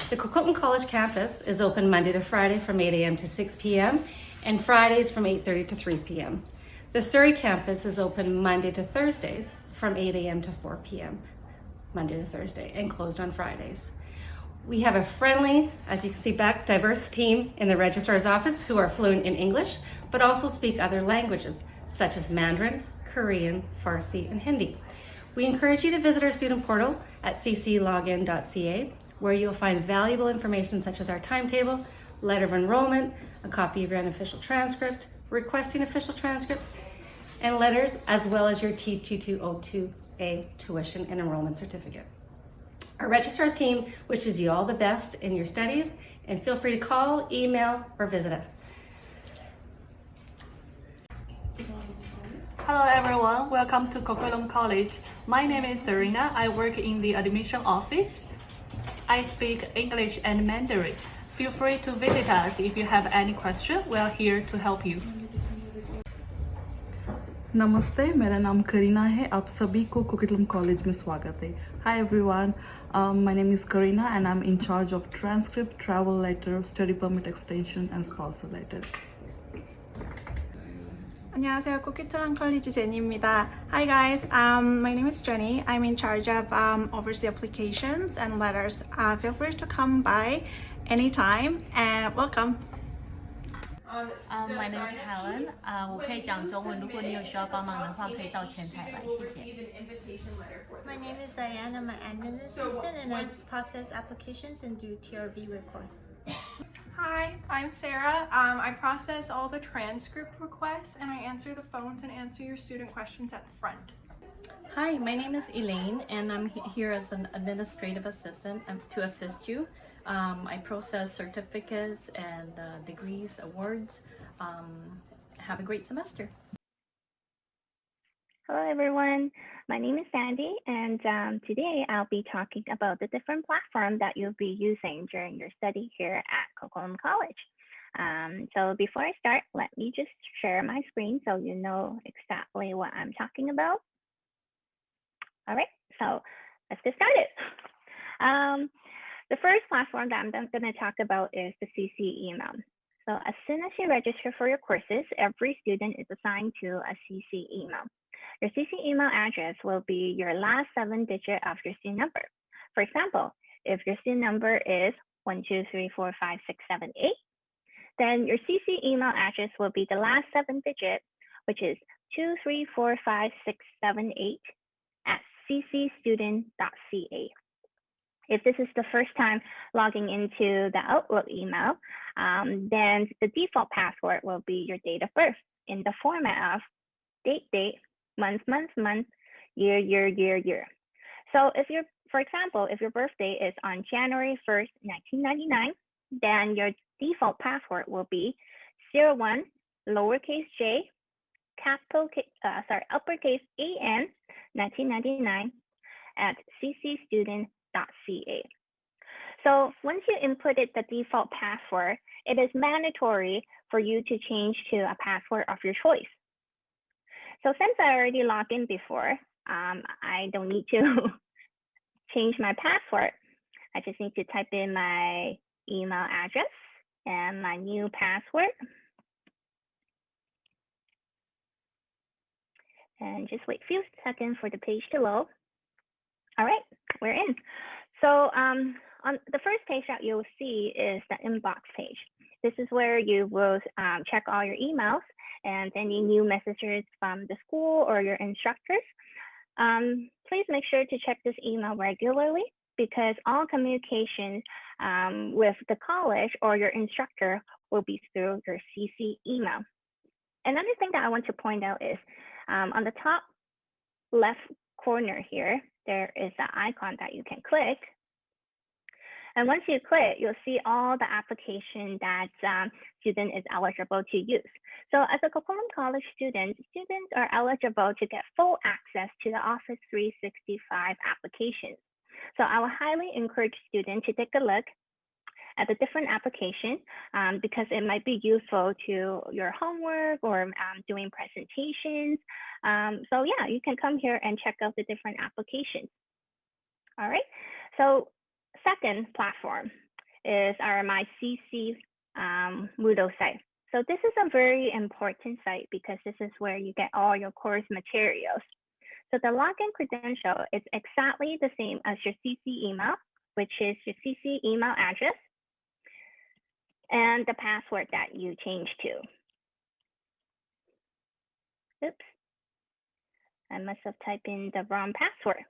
Speaker 8: The Coquitlam College campus is open Monday to Friday from 8 a.m. to 6 p.m. and Fridays from 8:30 to 3 p.m. The Surrey campus is open Monday to Thursdays from 8 a.m. to 4 p.m. Monday to Thursday, and closed on Fridays. We have a friendly, as you can see back, diverse team in the Registrar's Office who are fluent in English, but also speak other languages, such as Mandarin, Korean, Farsi, and Hindi. We encourage you to visit our student portal at cclogin.ca, where you'll find valuable information such as our timetable, letter of enrollment, a copy of your unofficial transcript, requesting official transcripts, and letters, as well as your T2202A tuition and enrollment certificate. Our Registrar's team wishes you all the best in your studies, and feel free to call, email, or visit us.
Speaker 9: Hello everyone, welcome to Coquitlam College. My name is Serena. I work in the admission office. I speak English and Mandarin. Feel free to visit us if you have any question. We are here to help you.
Speaker 10: नमस्ते, मेरा नाम करीना है। आप सभी को कोकिलम college में स्वागत है। Hi everyone, my name is Karina and I'm in charge of transcript, travel letter, study permit extension and spousal letter.
Speaker 11: 안녕하세요. 코키트랑 컬리지 제니입니다. Hi guys, my name is Jenny. I'm in charge of overseas applications and letters. Feel free to come by anytime and welcome.
Speaker 12: My name is Helen. 我可以讲中文，如果你有需要帮忙的话，可以到前台来，谢谢。
Speaker 13: My name is Diane. I'm an admin assistant and I process applications and do TRV requests.
Speaker 14: Hi, I'm Sarah. I process all the transcript requests and I answer the phones and answer your student questions at the front.
Speaker 8: Hi, my name is Elaine and I'm here as an administrative assistant to assist you. I process certificates and degrees, awards. Have a great semester.
Speaker 15: Hello everyone, my name is Sandy and today I'll be talking about the different platforms that you'll be using during your study here at Coquitlam College. So before I start, let me just share my screen so you know exactly what I'm talking about. All right, so let's get started. The first platform that I'm going to talk about is the CC email. So as soon as you register for your courses, every student is assigned to a CC email. Your CC email address will be your last 7 digits of your student number. For example, if your student number is 1234567 8, then your CC email address will be the last 7 digits, which is 2345678 at ccstudent.ca. If this is the first time logging into the Outlook email, then the default password will be your date of birth in the format of date, month, year. So for example, if your birthday is on January 1st, 1999, then your default password will be 01 lowercase j, uppercase AN 1999 at ccstudent.ca. So once you inputted the default password, it is mandatory for you to change to a password of your choice. So since I already logged in before, I don't need to change my password. I just need to type in my email address and my new password. And just wait a few seconds for the page to load. All right, we're in. So on the first page that you'll see is the inbox page. This is where you will check all your emails and any new messages from the school or your instructors. Please make sure to check this email regularly because all communication with the college or your instructor will be through your CC email. Another thing that I want to point out is on the top left corner here, there is an icon that you can click. And once you click, you'll see all the application that student is eligible to use. So as a Coquitlam College student, students are eligible to get full access to the Office 365 applications. So I will highly encourage students to take a look at the different applications because it might be useful to your homework or doing presentations. So yeah, you can come here and check out the different applications. All right, so second platform is our Mycc Moodle site. So this is a very important site because this is where you get all your course materials. So the login credential is exactly the same as your CC email, which is your CC email address and the password that you change to. Oops, I must have typed in the wrong password.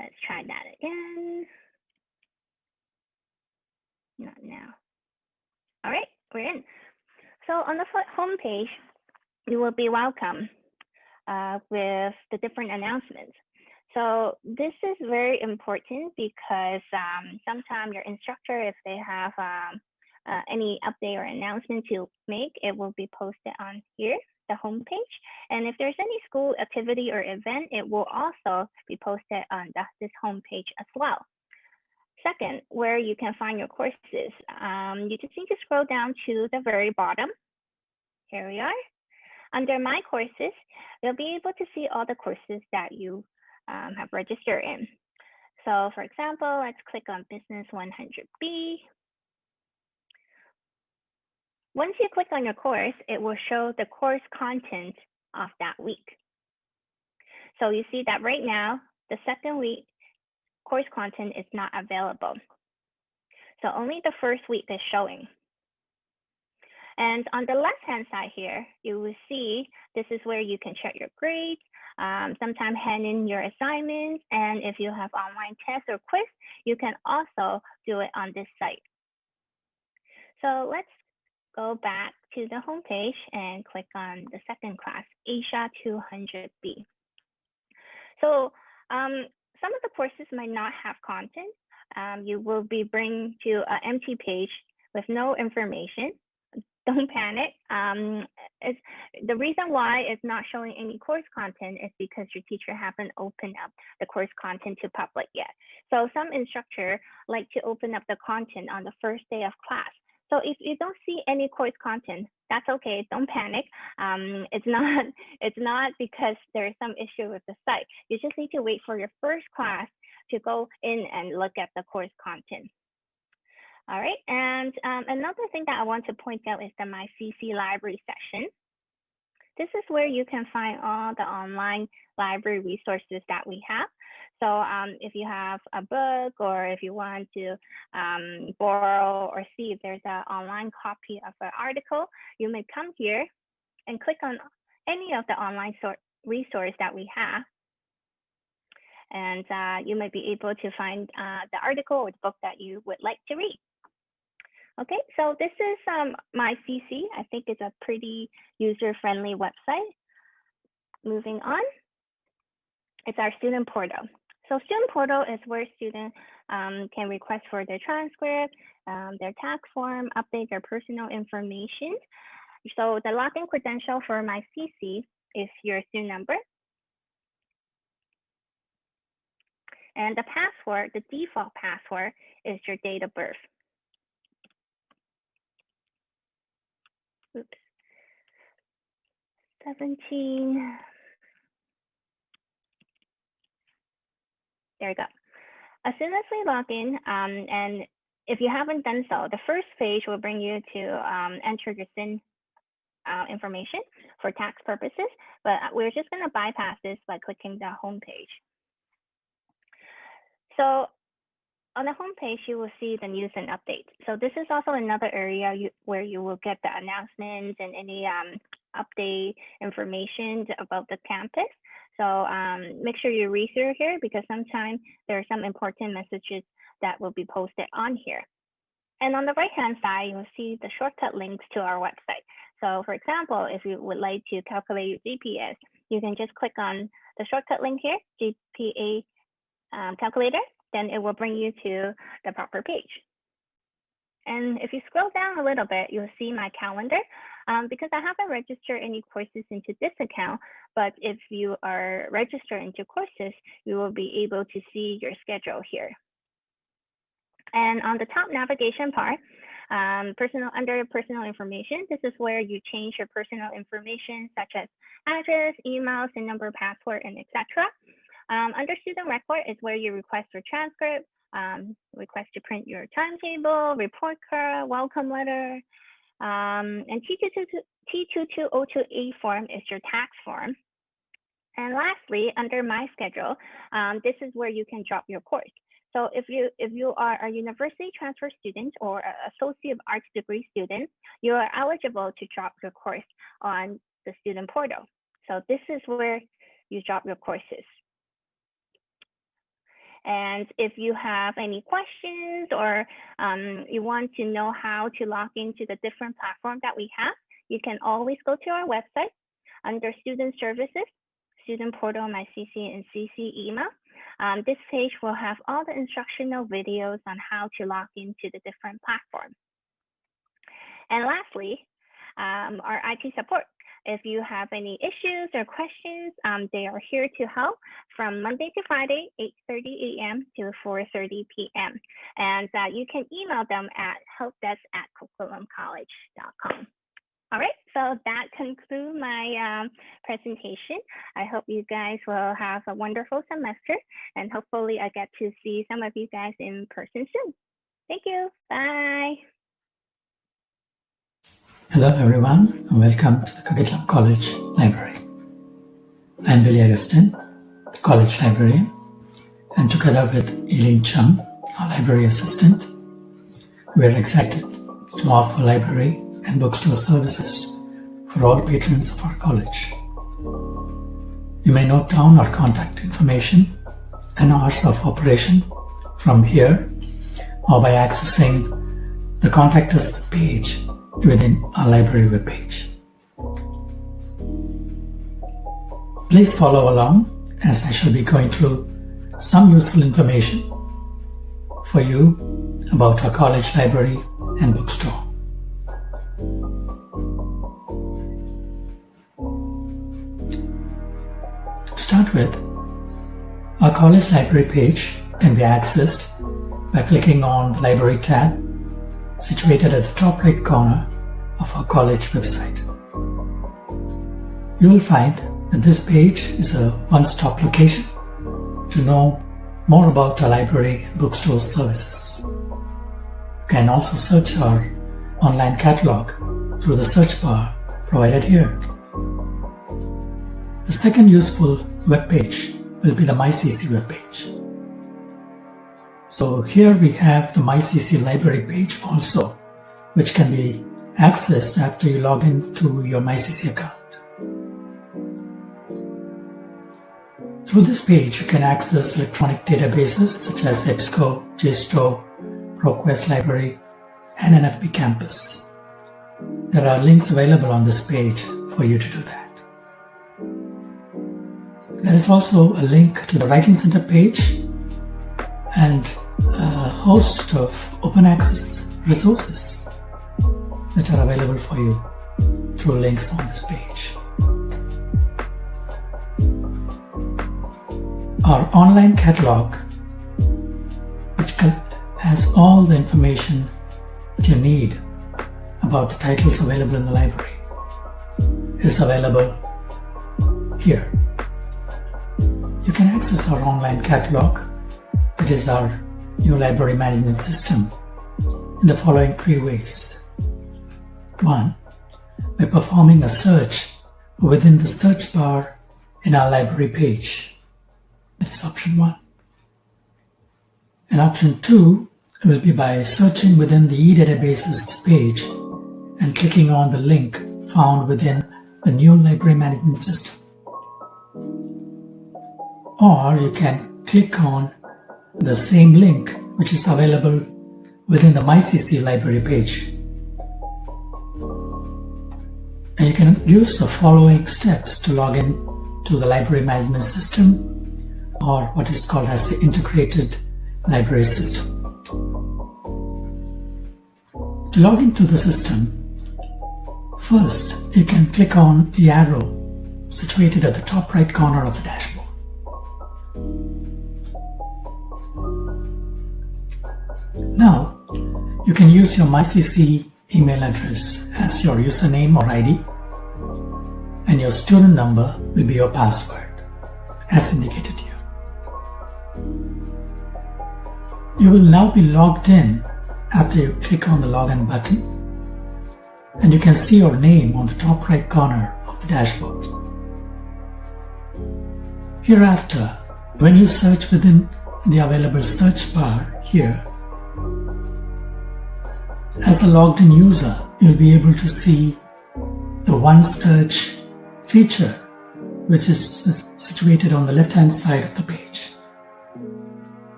Speaker 15: Let's try that again. Not now. All right, we're in. So on the home page, you will be welcome with the different announcements. So this is very important because sometimes your instructor, if they have any update or announcement to make, it will be posted on here, the home page. And if there's any school activity or event, it will also be posted on this home page as well. Second, where you can find your courses. You just need to scroll down to the very bottom. Here we are. Under My Courses, you'll be able to see all the courses that you have registered in. So for example, let's click on Business 100B. Once you click on your course, it will show the course content of that week. So you see that right now, the second week course content is not available. So only the first week is showing. And on the left-hand side here, you will see this is where you can check your grades, sometimes hand in your assignments, and if you have online tests or quiz, you can also do it on this site. So let's go back to the home page and click on the second class, Asia 200B. So some of the courses might not have content. You will be bring to an empty page with no information. Don't panic. The reason why it's not showing any course content is because your teacher haven't opened up the course content to public yet. So some instructors like to open up the content on the first day of class. So if you don't see any course content, that's okay. Don't panic. It's not because there's some issue with the site. You just need to wait for your first class to go in and look at the course content. All right, and another thing that I want to point out is the Mycc Library section. This is where you can find all the online library resources that we have. So if you have a book or if you want to borrow or see if there's an online copy of an article, you may come here and click on any of the online resource that we have. And you might be able to find the article or the book that you would like to read. Okay, so this is Mycc. I think it's a pretty user-friendly website. Moving on, it's our student portal. So student portal is where students can request for their transcript, their tax form, update their personal information. So the login credential for Mycc is your student number. And the password, the default password, is your date of birth. Oops. 17. There we go. As soon as we log in, and if you haven't done so, the first page will bring you to enter your SIN information for tax purposes, but we're just going to bypass this by clicking the home page. So on the home page, you will see the news and updates. So this is also another area where you will get the announcements and any update information about the campus. So make sure you read through here because sometimes there are some important messages that will be posted on here. And on the right-hand side, you'll see the shortcut links to our website. So for example, if you would like to calculate your GPS, you can just click on the shortcut link here, GPA calculator, then it will bring you to the proper page. And if you scroll down a little bit, you'll see my calendar. Because I haven't registered any courses into this account, but if you are registered into courses, you will be able to see your schedule here. And on the top navigation part, under personal information, this is where you change your personal information, such as address, email, SIN number, password, and etc. Under student record is where you request your transcript, request to print your timetable, report card, welcome letter, and T22028 form is your tax form. And lastly, under My Schedule, this is where you can drop your course. So if you are a university transfer student or an associate arts degree student, you are eligible to drop your course on the student portal. So this is where you drop your courses. And if you have any questions or you want to know how to log into the different platforms that we have, you can always go to our website under Student Services, Student Portal, Mycc, and CC email. This page will have all the instructional videos on how to log into the different platforms. And lastly, our IT support If you have any issues or questions, they are here to help from Monday to Friday, 8:30 a.m. to 4:30 p.m. And you can email them at helpdesk@coquitlamcollege.com. All right, so that concludes my presentation. I hope you guys will have a wonderful semester, and hopefully I get to see some of you guys in person soon. Thank you. Bye.
Speaker 16: Hello everyone, and welcome to the Coquitlam College Library. I'm Billy Augustine, the college librarian, and together with Eileen Chung, our library assistant, we're excited to offer library and bookstore services for all patrons of our college. You may note down our contact information and hours of operation from here or by accessing the Contact Us page within our library web page. Please follow along as I shall be going through some useful information for you about our college library and bookstore. To start with, our college library page can be accessed by clicking on the Library tab situated at the top right corner of our college website. You will find that this page is a one-stop location to know more about our library and bookstore services. You can also search our online catalog through the search bar provided here. The second useful web page will be the Mycc Web Page. So here we have the Mycc library page also, which can be accessed after you log in to your Mycc account. Through this page, you can access electronic databases such as EBSCO, JSTOR, Proquest Library, and NFB Campus. There are links available on this page for you to do that. There is also a link to the Writing Center page and a host of open access resources that are available for you through links on this page. Our online catalog, which has all the information that you need about the titles available in the library, is available here. You can access our online catalog, that is our new library management system, in the following three ways. 1. By performing a search within the search bar in our library page. That is option 1. And option 2 will be by searching within the e-databases page and clicking on the link found within the new library management system. Or you can click on the same link which is available within the Mycc library page. And you can use the following steps to log in to the library management system, or what is called as the integrated library system. To log into the system, first you can click on the arrow situated at the top right corner of the dashboard. Now, you can use your Mycc email address as your username or ID, and your student number will be your password, as indicated here. You will now be logged in after you click on the login button, and you can see your name on the top right corner of the dashboard. Hereafter, when you search within the available search bar here, as a logged in user, you'll be able to see the One Search feature, which is situated on the left-hand side of the page.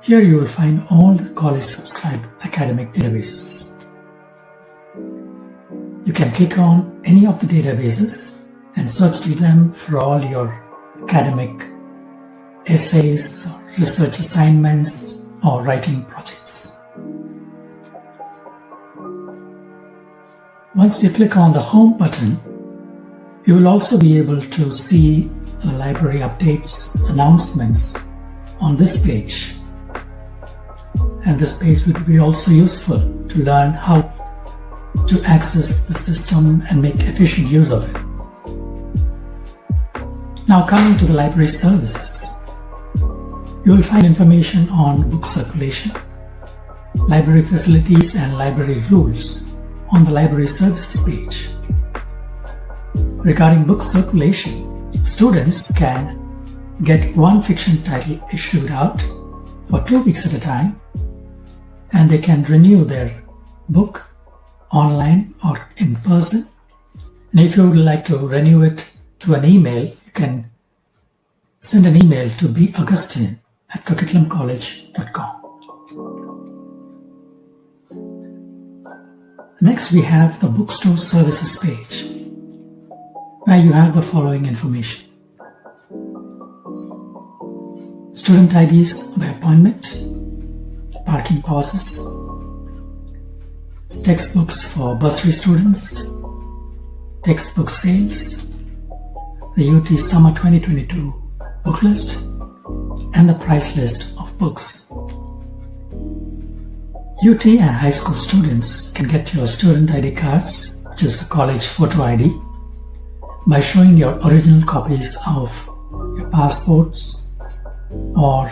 Speaker 16: Here you will find all the college subscribed academic databases. You can click on any of the databases and search through them for all your academic essays, research assignments, or writing projects. Once you click on the Home button, You will also be able to see the library updates, announcements on this page. And this page will be also useful to learn how to access the system and make efficient use of it. Now coming to the library services. You will find information on book circulation, library facilities and library rules on the library services page. Regarding book circulation, students can get one fiction title issued out for 2 weeks at a time, and they can renew their book online or in person. And if you would like to renew it through an email, you can send an email to baugustine@coquitlamcollege.com. Next, we have the Bookstore Services page, where you have the following information. Student IDs by appointment, parking passes, textbooks for bursary students, textbook sales, the UT Summer 2022 book list, and the price list of books. UT and high school students can get your student ID cards, which is a college photo ID, by showing your original copies of your passports or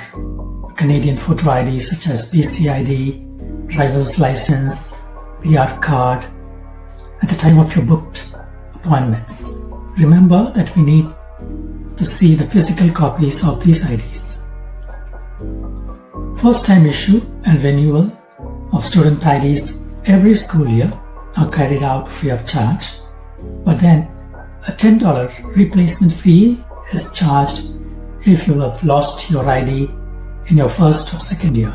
Speaker 16: Canadian photo IDs such as BCID, driver's license, PR card at the time of your booked appointments. Remember that we need to see the physical copies of these IDs. First time issue and renewal of student IDs every school year are carried out free of charge, but then a $10 replacement fee is charged if you have lost your ID in your first or second year.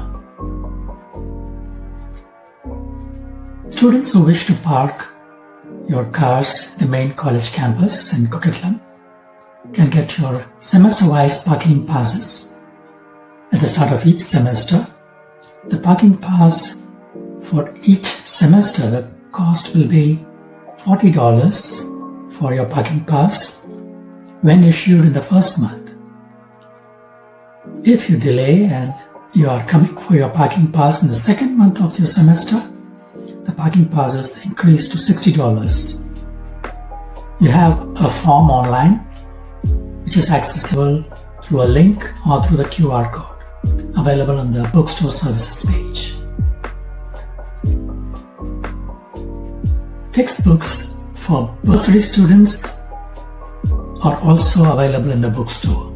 Speaker 16: Students who wish to park your cars at the main college campus in Coquitlam can get your semester-wise parking passes at the start of each semester. The parking pass for each semester, the cost will be $40 for your parking pass when issued in the first month. If you delay and you are coming for your parking pass in the second month of your semester, the parking passes increase to $60. You have a form online which is accessible through a link or through the QR code available on the Bookstore Services page. Textbooks for bursary students are also available in the bookstore.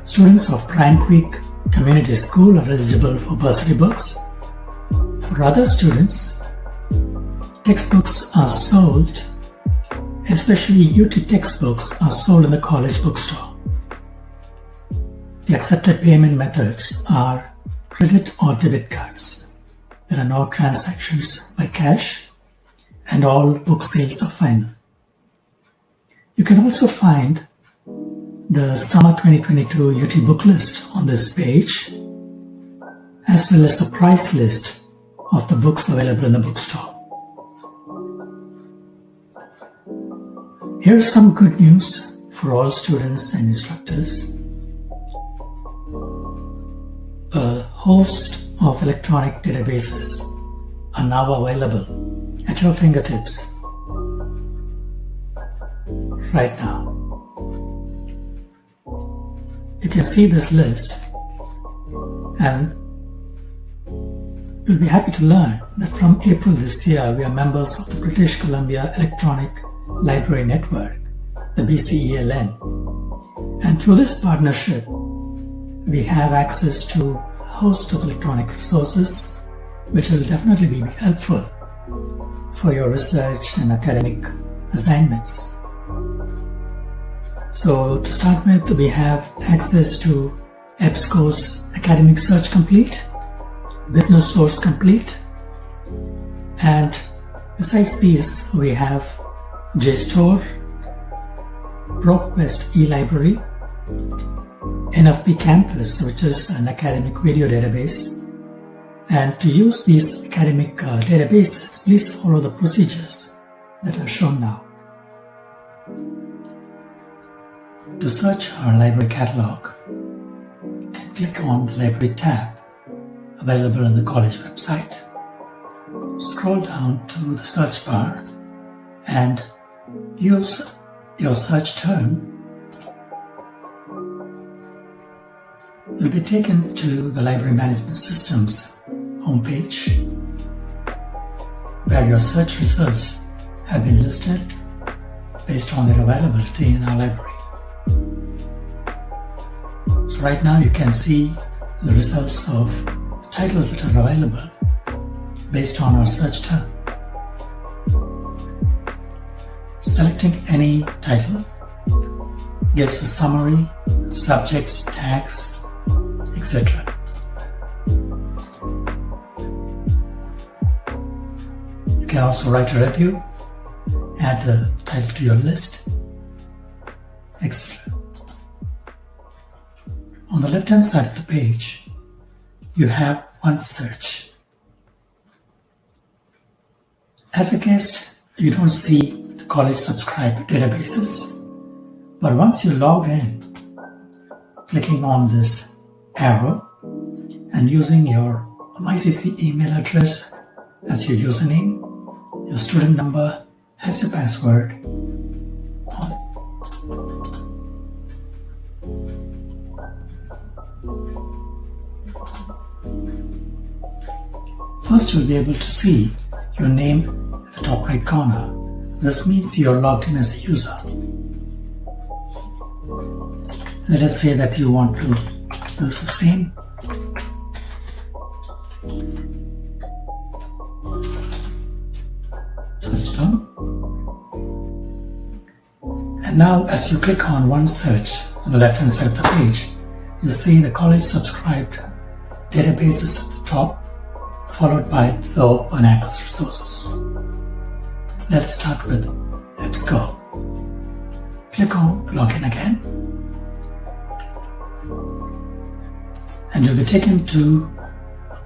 Speaker 16: Students of Pine Creek Community School are eligible for bursary books. For other students, textbooks are sold, especially UT textbooks are sold in the college bookstore. The accepted payment methods are credit or debit cards. There are no transactions by cash, and all book sales are final. You can also find the Summer 2022 UT book list on this page, as well as the price list of the books available in the bookstore. Here's some good news for all students and instructors. A host of electronic databases are now available at your fingertips right now. You can see this list, and you'll be happy to learn that from April this year we are members of the British Columbia Electronic Library Network, the BCELN, and through this partnership we have access to a host of electronic resources which will definitely be helpful for your research and academic assignments. So to start with, we have access to EBSCO's Academic Search Complete, Business Source Complete, and besides these we have JSTOR, Proquest eLibrary, NFP Campus, which is an academic video database. And to use these academic databases, please follow the procedures that are shown now. To search our library catalog, you can click on the Library tab available on the college website. Scroll down to the search bar and use your search term. You'll be taken to the Library Management System's homepage, where your search results have been listed based on their availability in our library. So right now you can see the results of the titles that are available based on our search term. Selecting any title gives a summary, subjects, tags, etc. You can also write a review, add the title to your list, etc. On the left-hand side of the page, you have one search. As a guest, you don't see the college subscribed databases, but once you log in, clicking on this arrow and using your Mycc email address as your username, your student number as your password. First, you'll be able to see your name at the top right corner. This means you're logged in as a user. Let us say that you want to use the same. Search term. And now as you click on one search on the left hand side of the page, you see the college subscribed databases at the top, followed by the open access resources. Let's start with EBSCO. Click on Login again, and you'll be taken to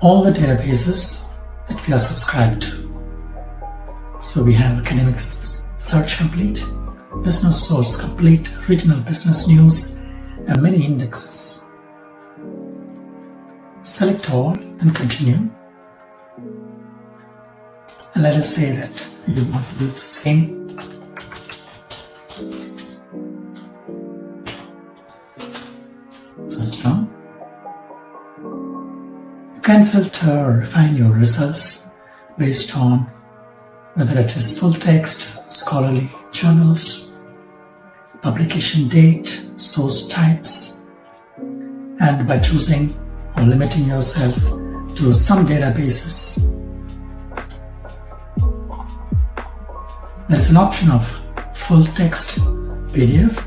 Speaker 16: all the databases that we are subscribed to. So we have Academics Search Complete, Business Source Complete, Regional Business News, and many indexes. Select all and continue. And let us say that you want to use the same. Search term. You can filter or refine your results based on whether it is full text, scholarly journals, publication date, source types, and by choosing or limiting yourself to some databases. There is an option of full text PDF,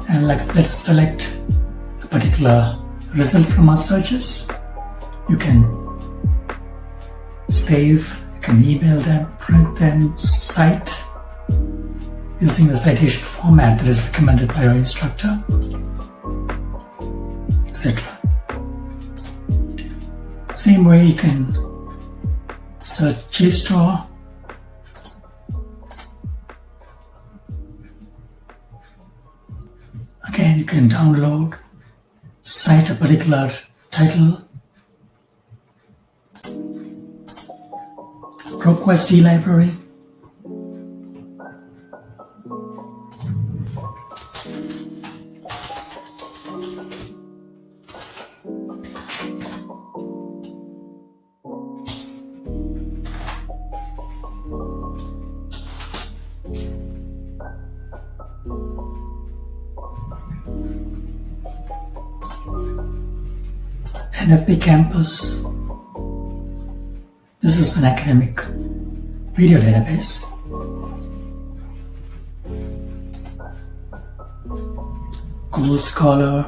Speaker 16: and let's select a particular result from our searches. You can save, you can email them, print them, cite using the citation format that is recommended by your instructor, etc. Same way you can search Registrar. Again, you can download, cite a particular title. Proquest Library. NFP Campus. This is an academic video database. Google Scholar.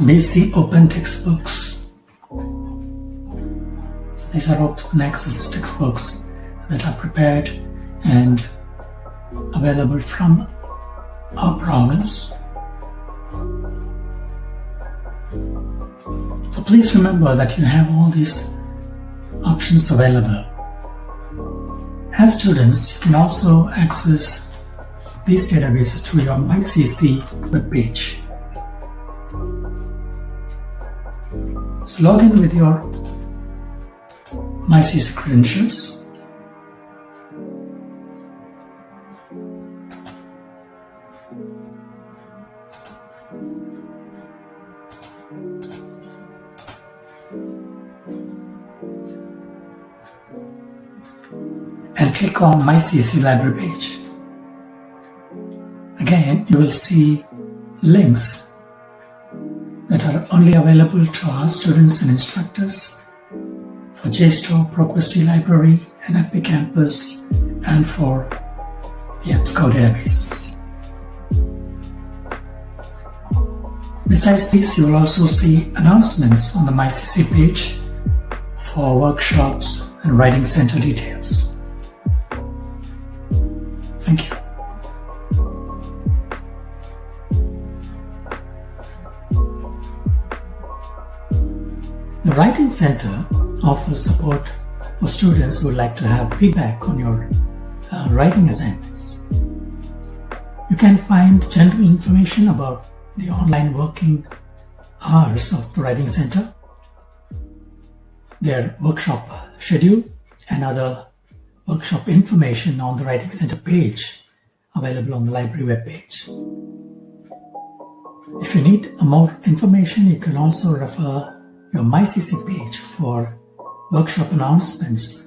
Speaker 16: BC Open Textbooks. So these are open access textbooks that are prepared and available from our province. So please remember that you have all these options available. As students, you can also access these databases through your Mycc web page. So log in with your Mycc credentials. And click on Mycc Library page. Again, you will see links that are only available to our students and instructors for JSTOR, Proquest Library, NFP Campus, and for the EBSCO databases. Besides this, you will also see announcements on the Mycc page for workshops and writing center details. Thank you. The Writing Center offers support for students who would like to have feedback on your writing assignments. You can find general information about the online working hours of the Writing Center, their workshop schedule, and other workshop information on the Writing Center page available on the library web page. If you need more information, you can also refer your Mycc page for workshop announcements.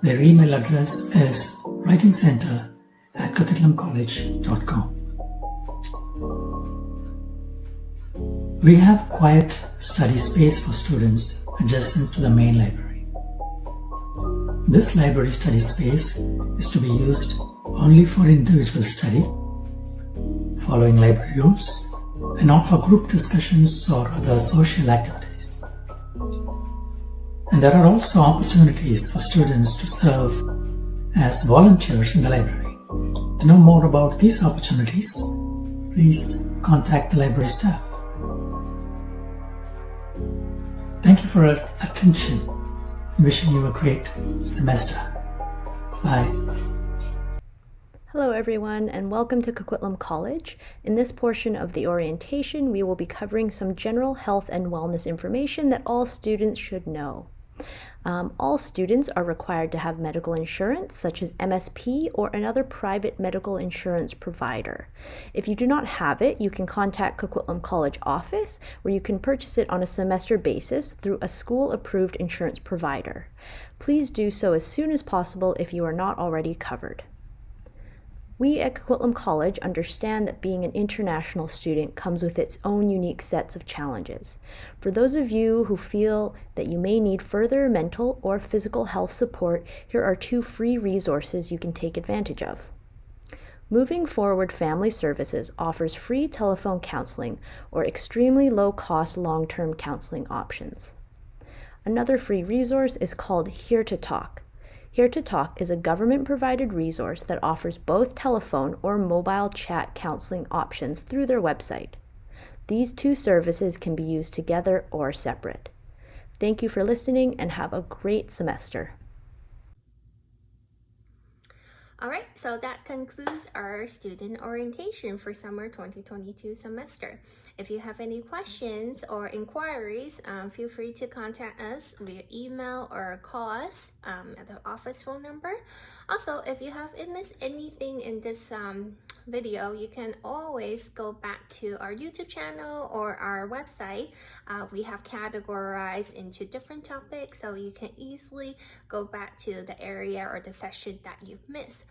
Speaker 16: Their email address is writingcenter@coquitlamcollege.com. We have quiet study space for students adjacent to the main library. This library study space is to be used only for individual study, following library rules, and not for group discussions or other social activities. And there are also opportunities for students to serve as volunteers in the library. To know more about these opportunities, please contact the library staff. Thank you for your attention and wishing you a great semester. Bye.
Speaker 17: Hello everyone and welcome to Coquitlam College. In this portion of the orientation, we will be covering some general health and wellness information that all students should know. All students are required to have medical insurance, such as MSP or another private medical insurance provider. If you do not have it, you can contact Coquitlam College office, where you can purchase it on a semester basis through a school-approved insurance provider. Please do so as soon as possible if you are not already covered. We at Coquitlam College understand that being an international student comes with its own unique sets of challenges. For those of you who feel that you may need further mental or physical health support, here are 2 free resources you can take advantage of. Moving Forward Family Services offers free telephone counseling or extremely low-cost long-term counseling options. Another free resource is called Here to Talk. Here to Talk is a government-provided resource that offers both telephone or mobile chat counseling options through their website. These 2 services can be used together or separate. Thank you for listening and have a great semester.
Speaker 1: All right, so that concludes our student orientation for summer 2022 semester. If you have any questions or inquiries, feel free to contact us via email or call us at the office phone number. Also, if you have missed anything in this video, you can always go back to our YouTube channel or our website. We have categorized into different topics, so you can easily go back to the area or the session that you've missed.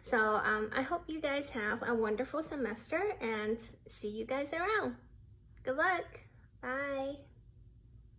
Speaker 1: So I hope you guys have a wonderful semester and see you guys around. Good luck. Bye.